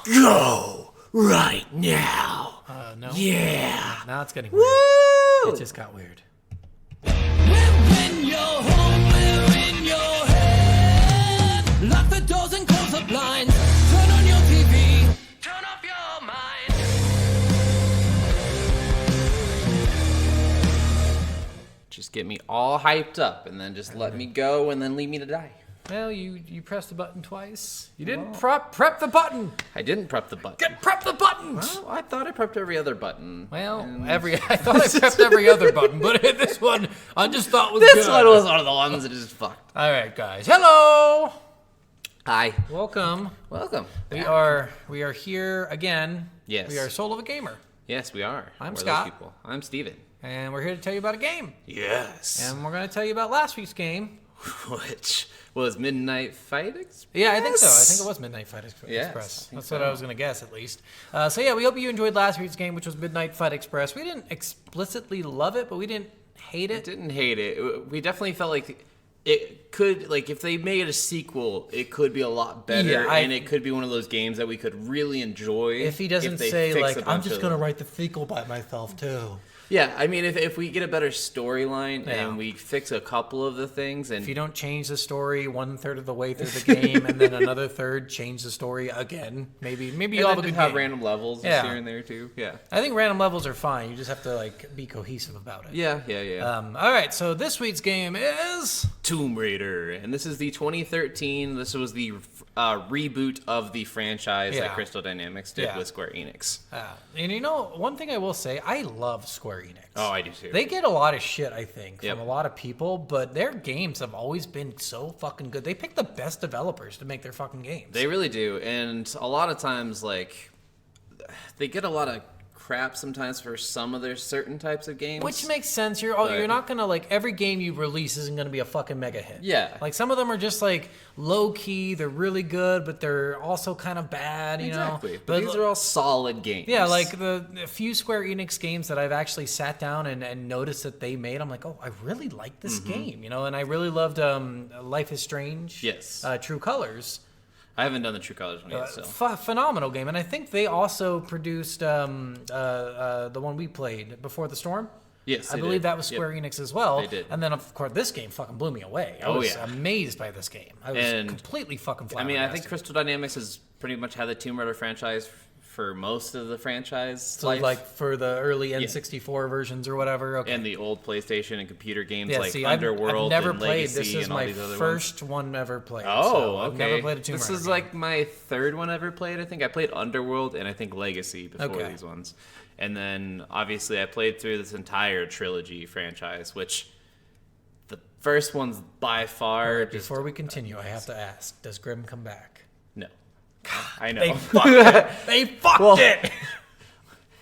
Go right now. No. Yeah. Now it's getting weird. It just got weird. We're in your home, we're in your head. Lock the doors and close the blinds. Turn on your TV, turn off your mind. Just get me all hyped up and then just let me go and then leave me to die. Well, you pressed the button twice. You didn't prep the button. I didn't prep the button. Prep the buttons. Well, I thought I prepped every other button. Well, I thought I prepped every other button, but this one I just thought was This good. one was one of the ones that just fucked. All right, guys. Hello. Hi. Welcome. Welcome. We are here again. Yes. We are Soul of a Gamer, Yes, we are. I'm We're those Scott. people. I'm Steven. and we're here to tell you about a game. Yes. And we're going to tell you about last week's game. Which was Midnight Fight Express? Yeah, I think so. I think it was Midnight Fight Express. Yes, That's what I was going to guess, at least. So yeah, we hope you enjoyed last week's game, which was Midnight Fight Express. We didn't explicitly love it, but we didn't hate it. Didn't hate it. We definitely felt like it could, like, if they made a sequel, it could be a lot better, Yeah, and it could be one of those games that we could really enjoy. If he doesn't they say, fix like, a I'm bunch just of- going to write the sequel by myself, too. Yeah, I mean, if we get a better storyline Yeah. and we fix a couple of the things, and If you don't change the story 1/3 of the way through the game, and then another third change the story again, maybe you'll have a good have game. random levels Yeah. here and there too. Yeah. I think random levels are fine. You just have to like be cohesive about it. Yeah. All right, so this week's game is Tomb Raider, and this is the 2013. This was the reboot of the franchise Yeah. that Crystal Dynamics did Yeah. with Square Enix. and you know, one thing I will say, I love Square Enix. Oh, I do too. They get a lot of shit, I think, Yep. from a lot of people, but their games have always been so fucking good. They pick the best developers to make their fucking games. They really do, and a lot of times, like, they get a lot of crap sometimes for some of their certain types of games. Which makes sense. You're not gonna like every game you release isn't gonna be a fucking mega hit. Yeah. Like some of them are just like low key. They're really good, but they're also kind of bad. You exactly. know. But these are all solid games. Yeah, like the few Square Enix games that I've actually sat down and noticed that they made, I'm like, oh, I really like this game, you know, and I really loved Life is Strange. Yes. True Colors. I haven't done the True Colors one yet, so. Phenomenal game, and I think they also produced the one we played, Before the Storm. Yes, I they believe did. that was Square Yep. Enix as well. They did. And then, of course, this game fucking blew me away. I Oh, was yeah. amazed by this game. I was And, completely fucking I flabbergasted. mean, I think Crystal Dynamics has pretty much had the Tomb Raider franchise for most of the franchise so life. like for the early N64 versions or whatever. Okay. And the old PlayStation and computer games Yeah, like see, I've Underworld never and played. Legacy This is and all my these other first ones. one ever played. Oh, so okay. I've never played a Tomb This Raider is game. like my third one ever played. I think I played Underworld and I think Legacy before Okay. these ones. And then obviously I played through this entire trilogy franchise, which the first one's by far just Before we continue, I have to ask: does Grimm come back? no. I know. They fucked it. They fucked it.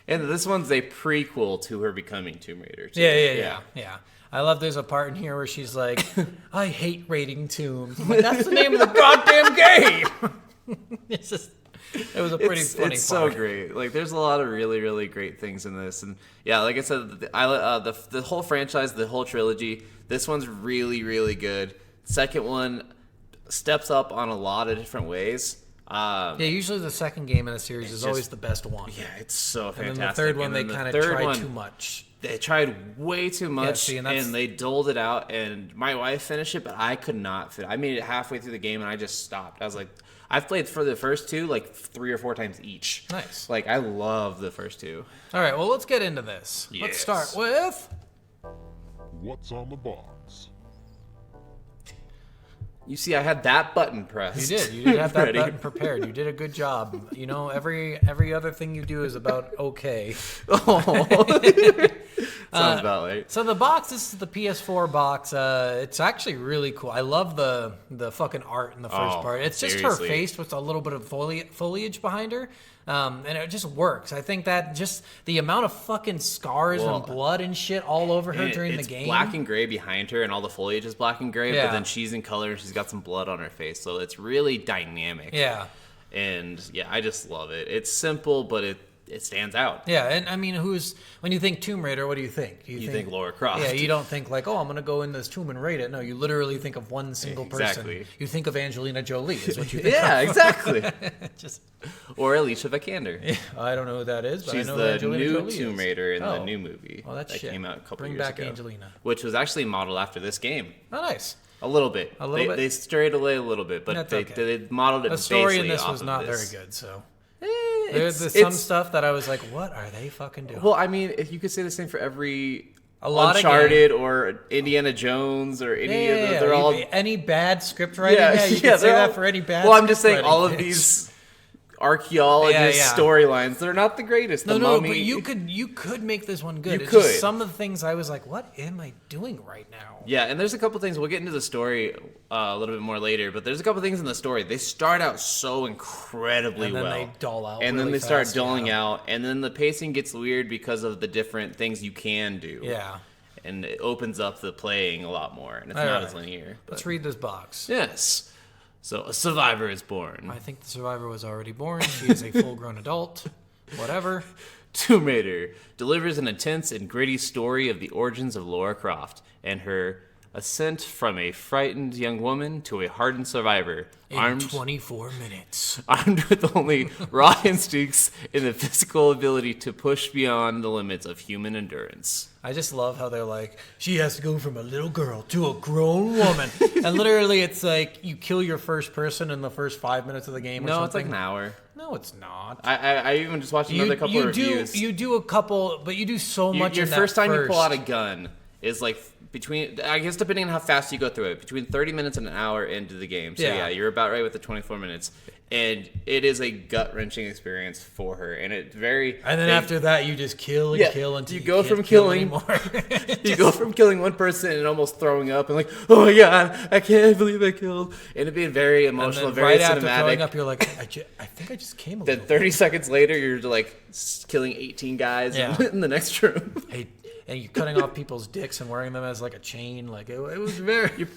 And this one's a prequel to her becoming Tomb Raider. Too. Yeah. I love there's a part in here where she's like, I hate raiding tombs. I'm like, that's the name of the goddamn game. It's just, it was a pretty funny It's part. so great. Like, there's a lot of really, really great things in this, and yeah, like I said, the whole franchise, the whole trilogy. This one's really, really good. Second one steps up on a lot of different ways. Yeah, usually the second game in a series is always the best one. Yeah, it's so fantastic. And then the third one, And they then the kind of third tried one, too much. They tried way too much, see, and that's- they doled it out. And my wife finished it, but I could not fit. I made it halfway through the game, and I just stopped. I was like, I've played for the first two like 3 or 4 times each. Nice. Like, I love the first two. All right, well, let's get into this. Let's Yes. start with... What's on the box? You see, I had that button pressed. You did. You did have that Ready. button prepared. You did a good job. You know, every other thing you do is about okay. Sounds about right. So the box, this is the PS4 box. It's actually really cool. I love the fucking art in the first Oh, part. It's just seriously. her face with a little bit of foliage behind her. And it just works. I think that just the amount of fucking scars Well, and blood and shit all over her during the It's game. black and gray behind her, and all the foliage is black and gray, Yeah. but then she's in color and she's got some blood on her face. So it's really dynamic. Yeah. And yeah, I just love it. It's simple, but it stands out. Yeah, and I mean, when you think Tomb Raider, what do you think? Do You think Lara Croft. Yeah, you don't think like, oh, I'm going to go in this tomb and raid it. No, you literally think of one single Exactly. person. You think of Angelina Jolie is what you think Yeah, of. exactly. Just, Or Alicia Vikander. I don't know who that is, but She's I know who the Angelina new Jolie Tomb is. Raider in the Oh. new movie Oh, that's that shit. came out a couple Bring years back ago. Angelina. Which was actually modeled after this game. Oh, nice. A little bit. A little bit? They strayed away a little bit, but That's they, okay. they modeled it The story in basically this off was of not this. very good, so. It's- There's some it's- stuff that I was like, what are they fucking doing? Well, I mean, if you could say the same for every A lot of Uncharted or Indiana Jones or any of those. They're all any bad script writing. Yeah, you can say they're that all- for any bad. Well, I'm just script saying all of writing. these archaeologist Yeah. storylines, they're not the greatest. The No, Mummy, but you could make this one good. You It's just could. some of the things I was like, what am I doing right now? Yeah, and there's a couple things. We'll get into the story a little bit more later, but there's a couple things in the story. They start out so incredibly And then well. they dull out And then really they start fast, dulling yeah. out, and then the pacing gets weird because of the different things you can do. Yeah. And it opens up the playing a lot more, and it's All not right. as linear. Let's But read this box. yes. So a survivor is born. I think the survivor was already born. She is a full-grown adult. Whatever. Tomb Raider delivers an intense and gritty story of the origins of Lara Croft and her ascent from a frightened young woman to a hardened survivor, In 24 minutes. armed with only raw instincts and the physical ability to push beyond the limits of human endurance. I just love how they're like, she has to go from a little girl to a grown woman. And literally, it's like you kill your first person in the first 5 minutes of the game or No, something. it's like an hour. No, it's not. I even just watched another couple of reviews. You do a couple, but you do so much Your in that first time you pull first. out a gun is like between, I guess depending on how fast you go through it, between 30 minutes and an hour into the game. So Yeah. yeah, you're about right with the 24 minutes. And it is a gut-wrenching experience for her. And it very... And then after that, you just kill and Yeah, kill until you you, go can't from kill killing- anymore. you go from killing one person and almost throwing up and like, oh my god, I can't believe I killed. And it being very And emotional, then very right after throwing cinematic. up, you're like, I think I just came a Then little. 30 seconds later, you're like killing 18 guys Yeah. in the next room. Hey, and you're cutting off people's dicks and wearing them as like a chain. Like it was very.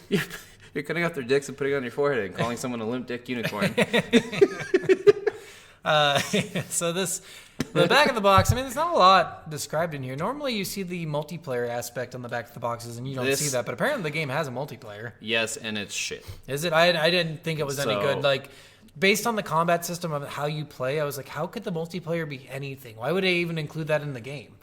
You're cutting off their dicks and putting it on your forehead and calling someone a limp dick unicorn. So the back of the box. I mean, there's not a lot described in here. Normally, you see the multiplayer aspect on the back of the boxes, and you don't see that. But apparently, the game has a multiplayer. Yes, and it's shit. Is it? I didn't think it was any So- good. Like, based on the combat system of how you play, I was like, how could the multiplayer be anything? Why would they even include that in the game?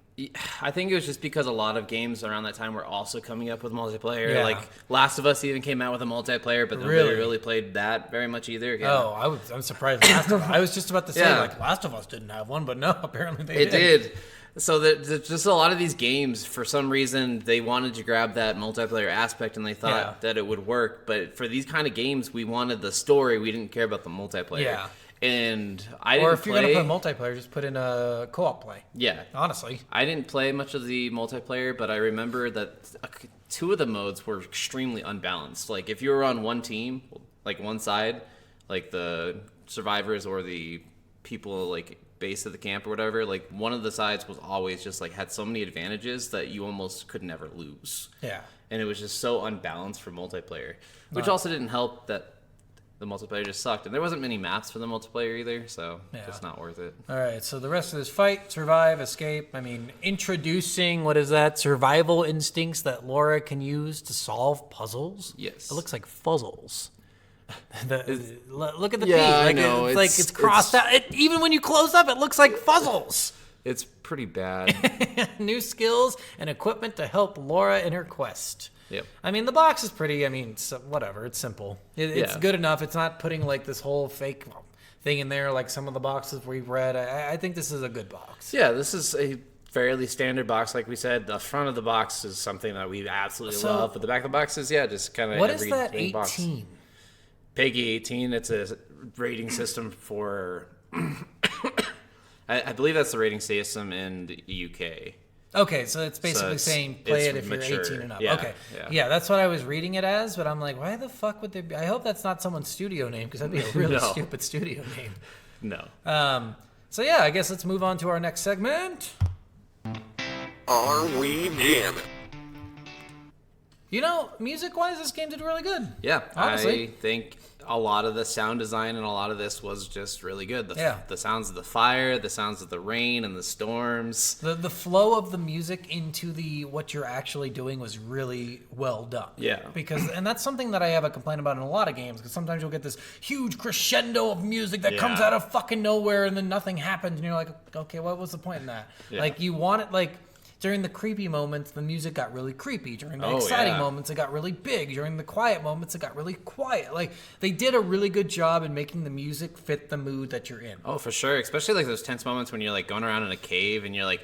I think it was just because a lot of games around that time were also coming up with multiplayer. Yeah. Like Last of Us even came out with a multiplayer, but nobody Really? really played that very much either. Yeah. Oh, I'm surprised. I was just about to say, Yeah. like, Last of Us didn't have one, but no, apparently they It did. So there's just a lot of these games, for some reason, they wanted to grab that multiplayer aspect and they thought Yeah. that it would work. But for these kind of games, we wanted the story. We didn't care about the multiplayer. Yeah. And I didn't Or if you're play... gonna play multiplayer, just put in a co-op play. Yeah. Honestly, I didn't play much of the multiplayer, but I remember that two of the modes were extremely unbalanced. Like, if you were on one team, like one side, like the survivors or the people, like, base of the camp or whatever, like, one of the sides was always just, like, had so many advantages that you almost could never lose. yeah. And it was just so unbalanced for multiplayer, which also didn't help that the multiplayer just sucked. And there wasn't many maps for the multiplayer either, so Yeah. just not worth it. All right, so the rest of this fight, survive, escape. I mean, introducing what is that? Survival instincts that Laura can use to solve puzzles. Yes. It looks like fuzzles. Look at the Yeah, P. I Like, know. It's like It's- it's crossed out. Even when you close up, it looks like fuzzles. It's pretty bad. New skills and equipment to help Laura in her quest. Yep. I mean, the box is pretty. I mean, whatever. It's simple. It's Yeah. good enough. It's not putting like this whole fake thing in there like some of the boxes we've read. I think this is a good box. Yeah, this is a fairly standard box, like we said. The front of the box is something that we absolutely So- love, but the back of the box is, yeah, just kind of What is every that? big box. 18. Peggy 18. It's a rating system for. I believe that's the rating system in the UK. Okay, so it's basically it's- saying play it's it if mature. you're 18 and up. Yeah, Okay, yeah. that's what I was reading it as, but I'm like, why the fuck would they be? I hope that's not someone's studio name because that'd be a really No. stupid studio name. No. So yeah, I guess let's move on to our next segment. Are we jammin'? Music-wise, this game did really good. Yeah, honestly. I think a lot of the sound design and a lot of this was just really good. The sounds of the fire, the sounds of the rain and the storms. The flow of the music into what you're actually doing was really well done. Yeah. And that's something that I have a complaint about in a lot of games, because sometimes you'll get this huge crescendo of music that comes out of fucking nowhere and then nothing happens and you're like, okay, what was the point in that? Yeah. Like, you want it, like... During the creepy moments, the music got really creepy. During the exciting moments, it got really big. During the quiet moments, it got really quiet. Like, they did a really good job in making the music fit the mood that you're in. Oh, for sure. Especially, like, those tense moments when you're, like, going around in a cave and you're, like...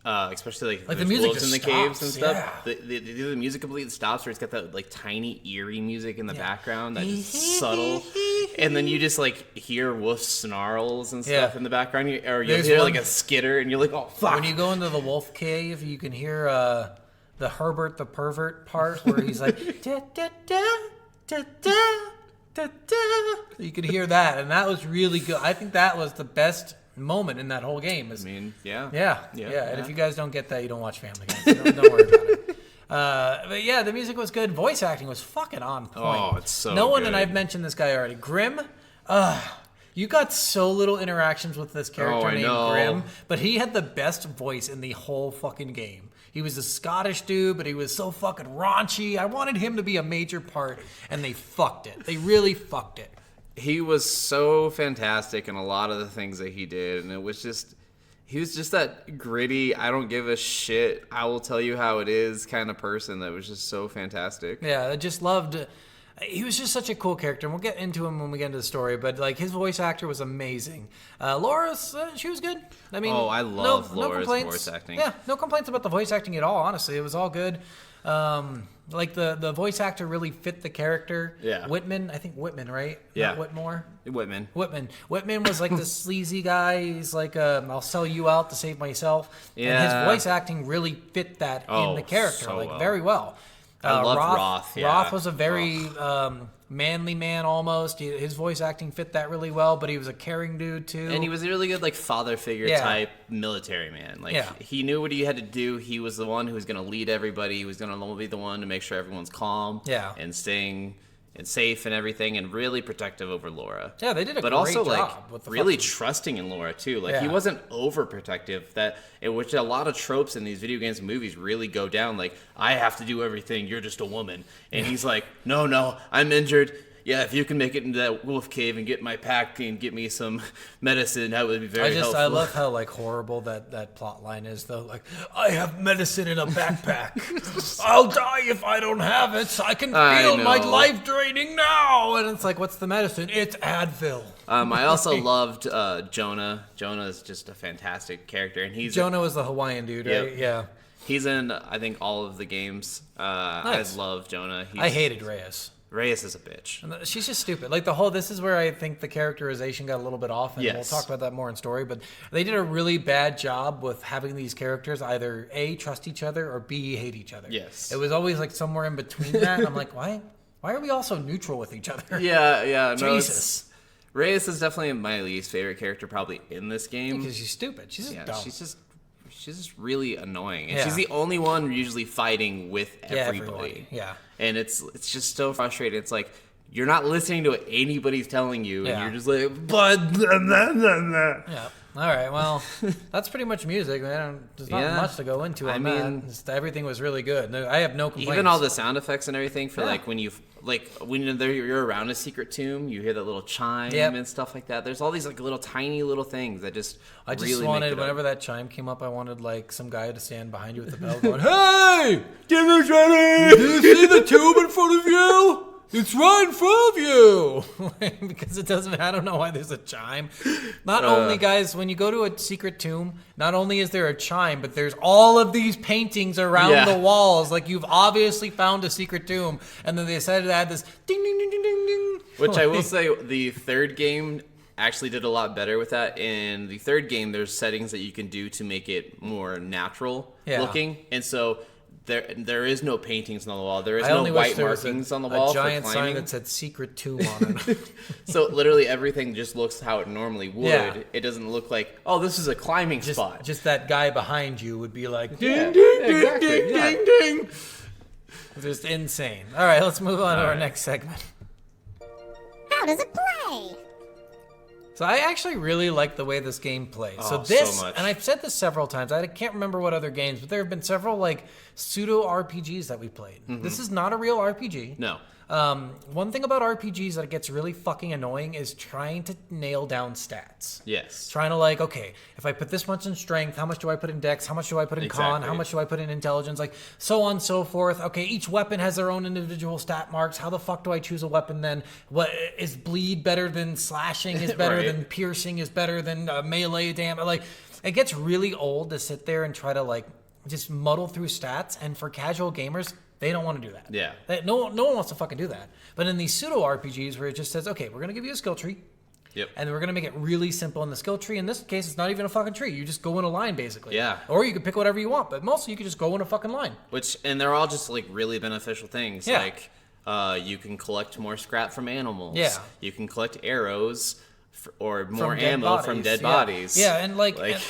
especially like the music wolves just in the caves and stops, stuff. The music completely stops, where it's got that like tiny eerie music in the background that's just subtle, and then you just like hear wolf snarls and stuff in the background, or you hear like a skitter, and you're like, oh fuck. When you go into the wolf cave, you can hear the Herbert the pervert part where he's like da, da, da, da, da, da, da. You could hear that, and that was really good. I think that was the best moment in that whole game. Yeah. And if you guys don't get that, you don't watch Family Guy. So don't worry about it. But yeah, the music was good. Voice acting was fucking on point. Oh, it's so No one, good. and I've mentioned this guy already. Grim, you got so little interactions with this character named Grim, but he had the best voice in the whole fucking game. He was a Scottish dude, but he was so fucking raunchy. I wanted him to be a major part, and they fucked it. They really fucked it. He was so fantastic in a lot of the things that he did, and he was just that gritty, I don't give a shit, I will tell you how it is kind of person that was just so fantastic. Yeah, I just loved... He was just such a cool character, and we'll get into him when we get into the story, but like his voice actor was amazing. Laura's, she was good. I mean, I love Laura's complaints. voice acting. Yeah, no complaints about the voice acting at all, honestly. It was all good. Like the voice actor really fit the character. Yeah. Whitman, I think Whitman, right? Yeah. Not Whitmore? Whitman. Whitman was like this sleazy guy. He's like, I'll sell you out to save myself. Yeah. And his voice acting really fit that in the character, so like well. very well. I love Roth. Yeah. Roth was a very manly man almost. His voice acting fit that really well, but he was a caring dude too. And he was a really good like father figure type military man. Like he knew what he had to do. He was the one who was going to lead everybody. He was going to be the one to make sure everyone's calm and staying and safe and everything, and really protective over Laura. Yeah, they did a but great also job like with the really fucking... trusting in Laura too. Like he wasn't overprotective, which a lot of tropes in these video games and movies really go down. Like, I have to do everything, you're just a woman. And he's like, no, I'm injured. Yeah, if you can make it into that wolf cave and get my pack and get me some medicine, that would be very helpful. I love how like horrible that plot line is though. Like, I have medicine in a backpack. I'll die if I don't have it. I can feel my life draining now. And it's like, what's the medicine? It's Advil. I also loved Jonah. Jonah is just a fantastic character, and Jonah was the Hawaiian dude, right? Yeah. He's in, I think, all of the games. Nice. I love Jonah. I hated Reyes. Reyes is a bitch. And she's just stupid. Like this is where I think the characterization got a little bit off, and we'll talk about that more in story, but they did a really bad job with having these characters either A, trust each other, or B, hate each other. Yes. It was always like somewhere in between that, and I'm like, why are we all so neutral with each other? Yeah. Jesus. Reyes is definitely my least favorite character probably in this game. Because she's stupid. She's just dumb. She's just really annoying, and she's the only one usually fighting with everybody. Yeah, and it's just so frustrating. It's like you're not listening to what anybody's telling you, and you're just like, but yeah. All right, well, that's pretty much music, man. There's not much to go into on that. Just, everything was really good. I have no complaints. Even all the sound effects and everything for like when you're around a secret tomb, you hear that little chime and stuff like that. There's all these like little tiny little things that just really wanted, whenever that chime came up, I wanted like some guy to stand behind you with the bell going, "Hey, dinner's ready! Do you see the tomb in front of you? It's right in front of you!" Because I don't know why there's a chime. Not only, guys, when you go to a secret tomb, not only is there a chime, but there's all of these paintings around the walls. Like, you've obviously found a secret tomb. And then they decided to add this ding, ding, ding, ding, ding, ding. Which I will say, the third game actually did a lot better with that. In the third game, there's settings that you can do to make it more natural looking. And so there is no paintings on the wall. There is no white markings on the wall for climbing. A giant sign that said secret tomb on it. So literally everything just looks how it normally would. Yeah. It doesn't look like, oh, this is a climbing spot. Just that guy behind you would be like, ding, ding, ding, ding, ding, ding. Just insane. All right, let's move on to our right. next segment. How does it play? So I actually really like the way this game plays. Oh, so this, so much. and I've said this several times. I can't remember what other games, but there have been several like pseudo RPGs that we played. This is not a real RPG. No. One thing about RPGs that gets really fucking annoying is trying to nail down stats. Yes. Trying to like, okay, if I put this much in strength, how much do I put in dex? How much do I put in con? Exactly. How much do I put in intelligence? Like so on and so forth. Okay, each weapon has their own individual stat marks. How the fuck do I choose a weapon then? What is bleed better than slashing? Is better Right. than piercing? Is better than melee damage? Like it gets really old to sit there and try to like just muddle through stats. And for casual gamers, they don't want to do that. Yeah. No one wants to fucking do that. But in these pseudo RPGs where it just says, okay, we're going to give you a skill tree. Yep. And we're going to make it really simple in the skill tree. In this case, it's not even a fucking tree. You just go in a line, basically. Yeah. Or you can pick whatever you want. But mostly you can just go in a fucking line. And they're all just like really beneficial things. Yeah. Like you can collect more scrap from animals. Yeah. You can collect arrows or more From dead ammo bodies. from dead Yeah. bodies. Yeah, and like... Like- and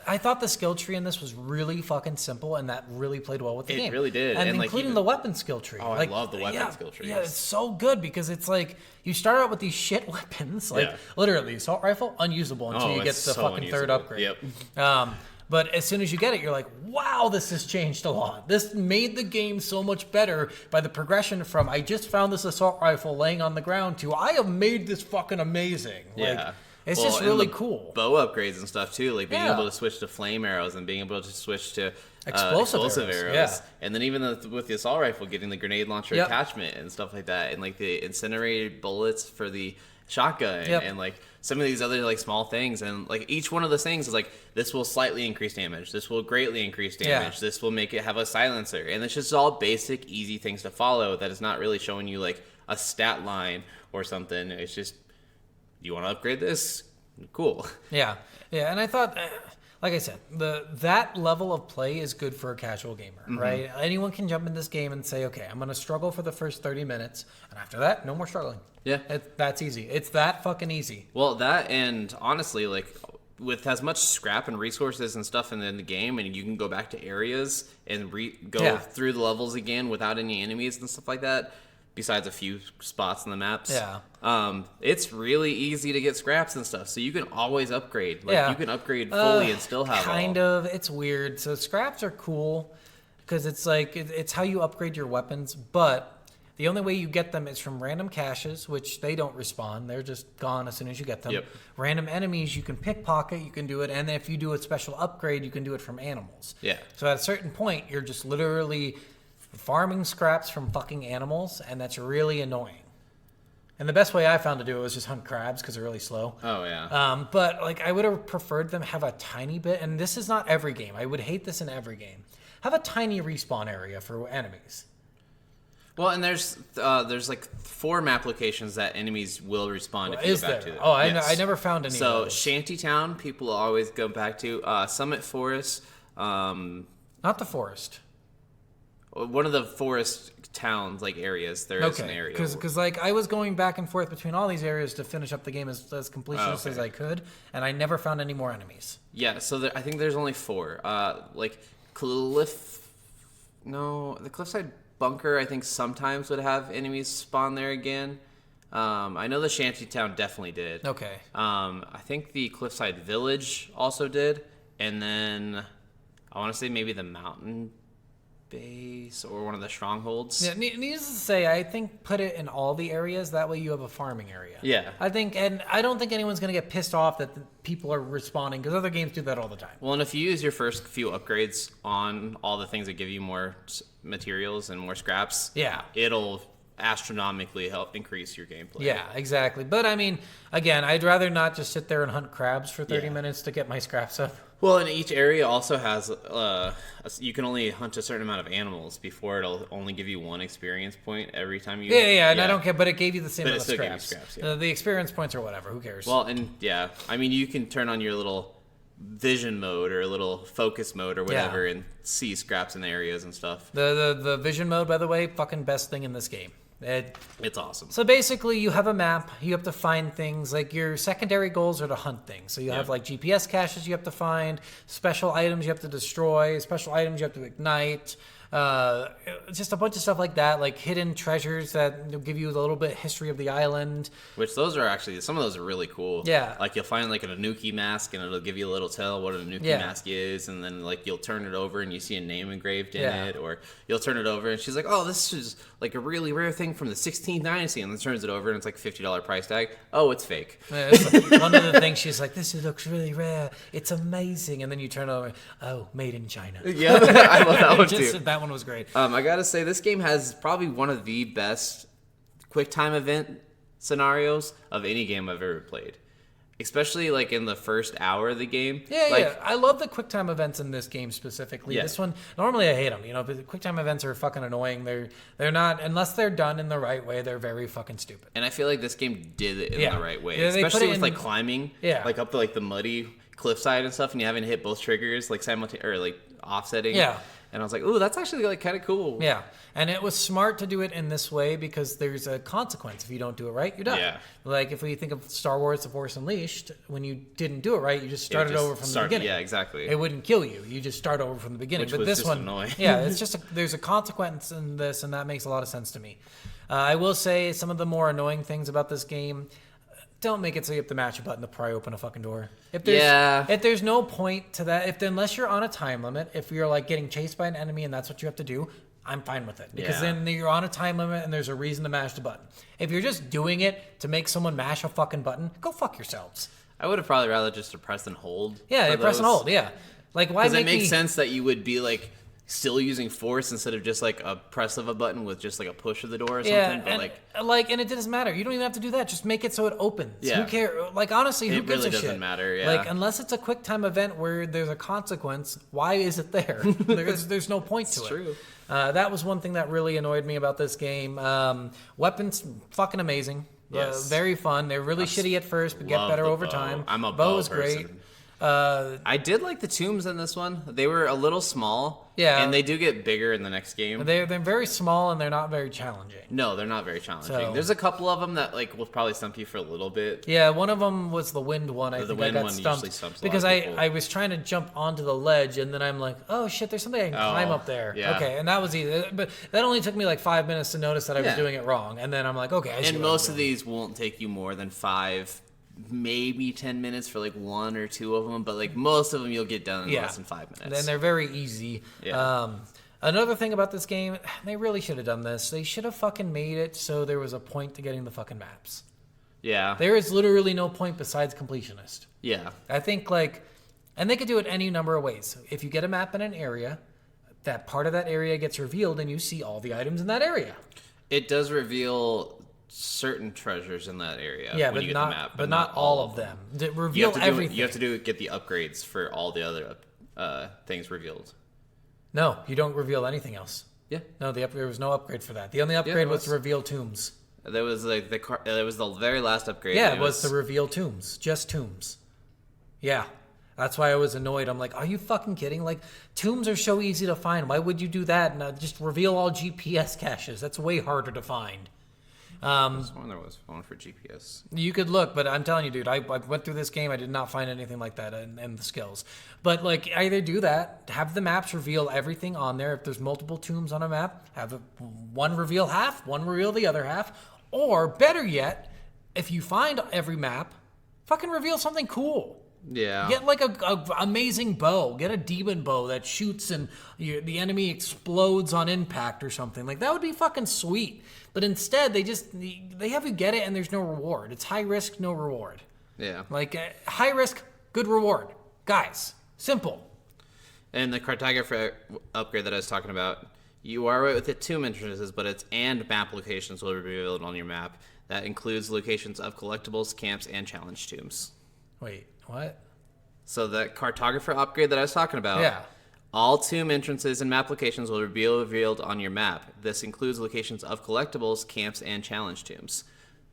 I thought the skill tree in this was really fucking simple, and that really played well with the It game. really did. And And, like, including even- the weapon skill tree. Oh, I love the weapon skill trees. Yeah, it's so good because it's like you start out with these shit weapons, like Yeah. literally assault rifle unusable until Oh, you get it's the so fucking third unusable. upgrade. Yep. But as soon as you get it, you're like, wow, this has changed a lot. This made the game so much better by the progression from I just found this assault rifle laying on the ground to I have made this fucking amazing. Like, Yeah. it's Well, just and really the cool. Bow upgrades and stuff too, like being Yeah. able to switch to flame arrows and being able to switch to Explosive arrows, yeah. And then even with the assault rifle, getting the grenade launcher Yep. attachment and stuff like that, and like the incinerated bullets for the shotgun, Yep. and like some of these other like small things, and like each one of those things is like this will slightly increase damage, this will greatly increase damage, Yeah. this will make it have a silencer, and it's just all basic, easy things to follow that is not really showing you like a stat line or something. It's just you want to upgrade this. Cool. Yeah, and I thought, like I said, that level of play is good for a casual gamer, Mm-hmm. right? Anyone can jump in this game and say, okay, I'm going to struggle for the first 30 minutes, and after that, no more struggling. Yeah. That's easy. It's that fucking easy. Well, that and honestly, like with as much scrap and resources and stuff in the game, and you can go back to areas and go Yeah. through the levels again without any enemies and stuff like that. Besides a few spots in the maps, it's really easy to get scraps and stuff. So you can always upgrade. Like you can upgrade fully and still have kind all. of. It's weird. So scraps are cool because it's like it's how you upgrade your weapons, but the only way you get them is from random caches, which they don't respawn. They're just gone as soon as you get them. Yep. Random enemies you can pickpocket, you can do it, and then if you do a special upgrade, you can do it from animals. Yeah. So at a certain point, you're just literally farming scraps from fucking animals, and that's really annoying. And the best way I found to do it was just hunt crabs because they're really slow. Oh yeah. But like I would have preferred them have a tiny bit, and this is not every game. I would hate this in every game. Have a tiny respawn area for enemies. Well, and there's like 4 map locations that enemies will respawn if you Is go back there? to. Oh, I Yes. never found any. So of those. Shantytown, people always go back to Summit Forest. Not the forest. One of the forest towns, like areas, there is an Okay, area. because like I was going back and forth between all these areas to finish up the game as completionist okay. as I could, and I never found any more enemies. Yeah, so I think there's only 4. Like the Cliffside Bunker, I think sometimes would have enemies spawn there again. I know the Shantytown definitely did. Okay. I think the Cliffside Village also did, and then I want to say maybe the Mountain Base or one of the strongholds. Yeah, needless to say, I think put it in all the areas. That way you have a farming area. Yeah. I think, and I don't think anyone's going to get pissed off that the people are respawning because other games do that all the time. Well, and if you use your first few upgrades on all the things that give you more materials and more scraps, Yeah. it'll astronomically help increase your gameplay. Yeah, exactly. But I mean, again, I'd rather not just sit there and hunt crabs for 30 Yeah. minutes to get my scraps up. Well, and each area also has you can only hunt a certain amount of animals before it'll only give you 1 experience point every time you. Yeah, and I don't care, but it gave you the same But it amount of still gave you scraps. scraps, yeah. The experience points or whatever, who cares? Well, and yeah, I mean, you can turn on your little vision mode or a little focus mode or whatever and see scraps in the areas and stuff. the vision mode, by the way, fucking best thing in this game. It's awesome. So basically, you have a map. You have to find things. Like your secondary goals are to hunt things. So you have like GPS caches you have to find, special items you have to destroy, special items you have to ignite. Just a bunch of stuff like that, like hidden treasures that will give you a little bit of history of the island. Which those are actually, some of those are really cool. Yeah. Like you'll find like an Anuki mask and it'll give you a little tell what an Anuki mask is. And then like you'll turn it over and you see a name engraved in it. Or you'll turn it over and she's like, oh, this is like a really rare thing from the 16th dynasty. And then turns it over and it's like $50 price tag. Oh, it's fake. One of the things she's like, this looks really rare. It's amazing. And then you turn it over, oh, made in China. Yeah, I love that one too. That one was great. I gotta say, this game has probably one of the best quick time event scenarios of any game I've ever played. Especially like in the first hour of the game. Yeah. I love the quick time events in this game specifically. Yeah. This one, normally I hate them, but the quick time events are fucking annoying. They're not, unless they're done in the right way, they're very fucking stupid. And I feel like this game did it in the right way. Yeah, they put especially it with in- like climbing, like up to like the muddy cliffside and stuff, and you haven't hit both triggers like simultaneously or like offsetting. Yeah. And I was like, ooh, that's actually like kind of cool. Yeah, and it was smart to do it in this way because there's a consequence if you don't do it right. You're done. Yeah. Like if we think of Star Wars: The Force Unleashed, when you didn't do it right, you just started over from the beginning. Yeah, exactly. It wouldn't kill you. You just start over from the beginning. Which but was this just one, annoying. yeah, it's just there's a consequence in this, and that makes a lot of sense to me. I will say some of the more annoying things about this game. Don't make it so you have to match a button to pry open a fucking door. If there's no point to that, unless you're on a time limit, if you're like getting chased by an enemy and that's what you have to do, I'm fine with it. Because then you're on a time limit and there's a reason to mash the button. If you're just doing it to make someone mash a fucking button, go fuck yourselves. I would have probably rather just to press and hold. Yeah, press and hold, yeah. Like why Because make it makes sense that you would be like still using force instead of just like a press of a button with just like a push of the door or something. But and it doesn't matter. You don't even have to do that. Just make it so it opens. Yeah. Who cares? Like honestly, who It gives really a shit? doesn't matter, yeah. Like unless it's a quick time event where there's a consequence, why is it there? there's no point to it. true. That was one thing that really annoyed me about this game. Weapons, fucking amazing. Yes. Very fun. They're really shitty at first, but get love better the over bow. time. I'm a bow bow is great. person. I did like the tombs in this one. They were a little small. Yeah. And they do get bigger in the next game. They're very small and they're not very challenging. No, they're not very challenging. So- There's a couple of them that like will probably stump you for a little bit. Yeah, one of them was the wind one. I The think wind I got one stumped usually stumps a lot because of people. I was trying to jump onto the ledge and then I'm like, oh shit, there's something I can climb up there. yeah. Okay, and that was easy, but that only took me like 5 minutes to notice that I was Yeah. doing it wrong, and then I'm like, okay. I see And what I'm most of doing. these won't take you more than 5, maybe 10 minutes for like 1 or 2 of them, but like most of them you'll get done in less than 5 minutes. Then they're very easy. Yeah. Another thing about this game, they really should have done this. They should have fucking made it so there was a point to getting the fucking maps. Yeah. There is literally no point besides completionist. Yeah. I think and they could do it any number of ways. If you get a map in an area, that part of that area gets revealed and you see all the items in that area. It does reveal certain treasures in that area. Yeah, when but you get not, the map, but not all of them. Reveal everything. You have to get the upgrades for all the other things revealed. No, you don't reveal anything else. Yeah. No, there was no upgrade for that. The only upgrade was to reveal tombs. That was like that was the very last upgrade. Yeah, it was to reveal tombs. Just tombs. Yeah. That's why I was annoyed. I'm like, are you fucking kidding? Like, tombs are so easy to find. Why would you do that and just reveal all GPS caches? That's way harder to find. I was wondering there was one for GPS. You could look, but I'm telling you, dude, I went through this game. I did not find anything like that in the skills. But, like, either do that, have the maps reveal everything on there. If there's multiple tombs on a map, have one reveal half, one reveal the other half. Or, better yet, if you find every map, fucking reveal something cool. Yeah. Get like a amazing bow. Get a demon bow that shoots and the enemy explodes on impact or something. Like that would be fucking sweet. But instead, they have you get it and there's no reward. It's high risk, no reward. Yeah. Like high risk, good reward. Guys, simple. And the cartographer upgrade that I was talking about, you are right with the tomb entrances, but it's and map locations will be revealed on your map. That includes locations of collectibles, camps, and challenge tombs. Wait, what? So the cartographer upgrade that I was talking about, Yeah. all tomb entrances and map locations will be revealed on your map. This includes locations of collectibles, camps, and challenge tombs.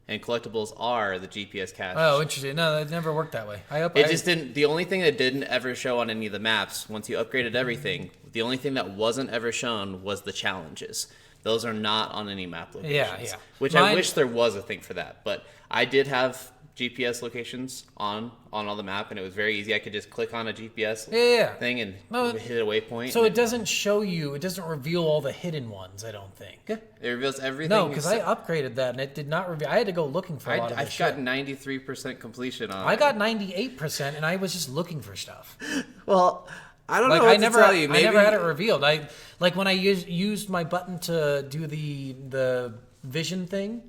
And collectibles are the GPS cache. Oh, interesting. No, that never worked that way. It just didn't. The only thing that didn't ever show on any of the maps, once you upgraded everything, the only thing that wasn't ever shown was the challenges. Those are not on any map locations. Yeah. Which I wish there was a thing for that. But I did have GPS locations on all the map, and it was very easy. I could just click on a GPS Yeah. thing and No, hit a waypoint. So it doesn't show you. It doesn't reveal all the hidden ones. I don't think. Yeah, it reveals everything. No, because I upgraded that and it did not reveal. I had to go looking for a lot of this I've shit. got 93% completion on. I got 98% and I was just looking for stuff. Well, I don't Like know what I never, to tell you. Maybe I never had it revealed. I like when I used my button to do the vision thing.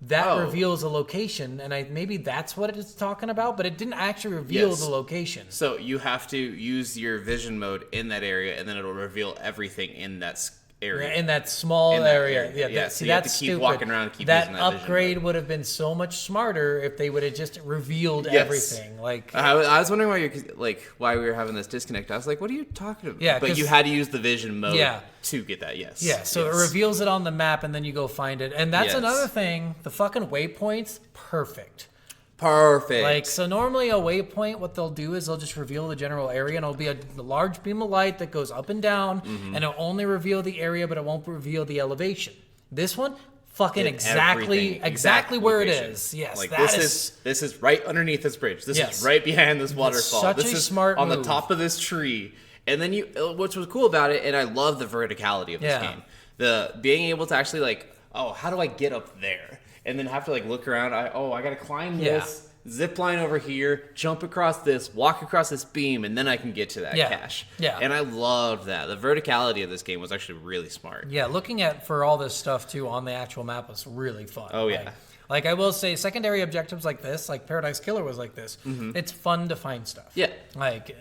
That reveals a location, and maybe that's what it's talking about, but it didn't actually reveal the location. So you have to use your vision mode in that area, and then it'll reveal everything in that area. In that small In that area. area. Yeah, Yeah, see, so you have that's to keep stupid. walking around and keep that using that vision upgrade mode. would have been so much smarter if they would have just revealed Yes. everything. Like, I was wondering why we were having this disconnect. I was like, what are you talking about? Yeah, but 'cause- you had to use the vision mode Yeah. to get that, yes. yeah, so yes. it reveals it on the map, and then you go find it. And that's Yes. another thing. The fucking waypoints, perfect. Perfect. Like, so normally a waypoint, what they'll do is they'll just reveal the general area, and it'll be a large beam of light that goes up and down, Mm-hmm. and it'll only reveal the area, but it won't reveal the elevation. This one, fucking Did exactly everything, exactly exact where it location. is. Yes, Like that this is right underneath this bridge. This Yes. is right behind this waterfall. such This a is smart on the move. top of this tree. And then which was cool about it, and I love the verticality of this Yeah. game. The being able to actually like, oh, how do I get up there? And then have to like look around. I gotta climb Yeah. this. Zip line over here, jump across this, walk across this beam, and then I can get to that Yeah. cache. Yeah. And I loved that. The verticality of this game was actually really smart. Yeah, looking at for all this stuff too on the actual map was really fun. Oh, yeah. Like I will say, secondary objectives like this, like Paradise Killer was like this. It's fun to find stuff. Yeah. Like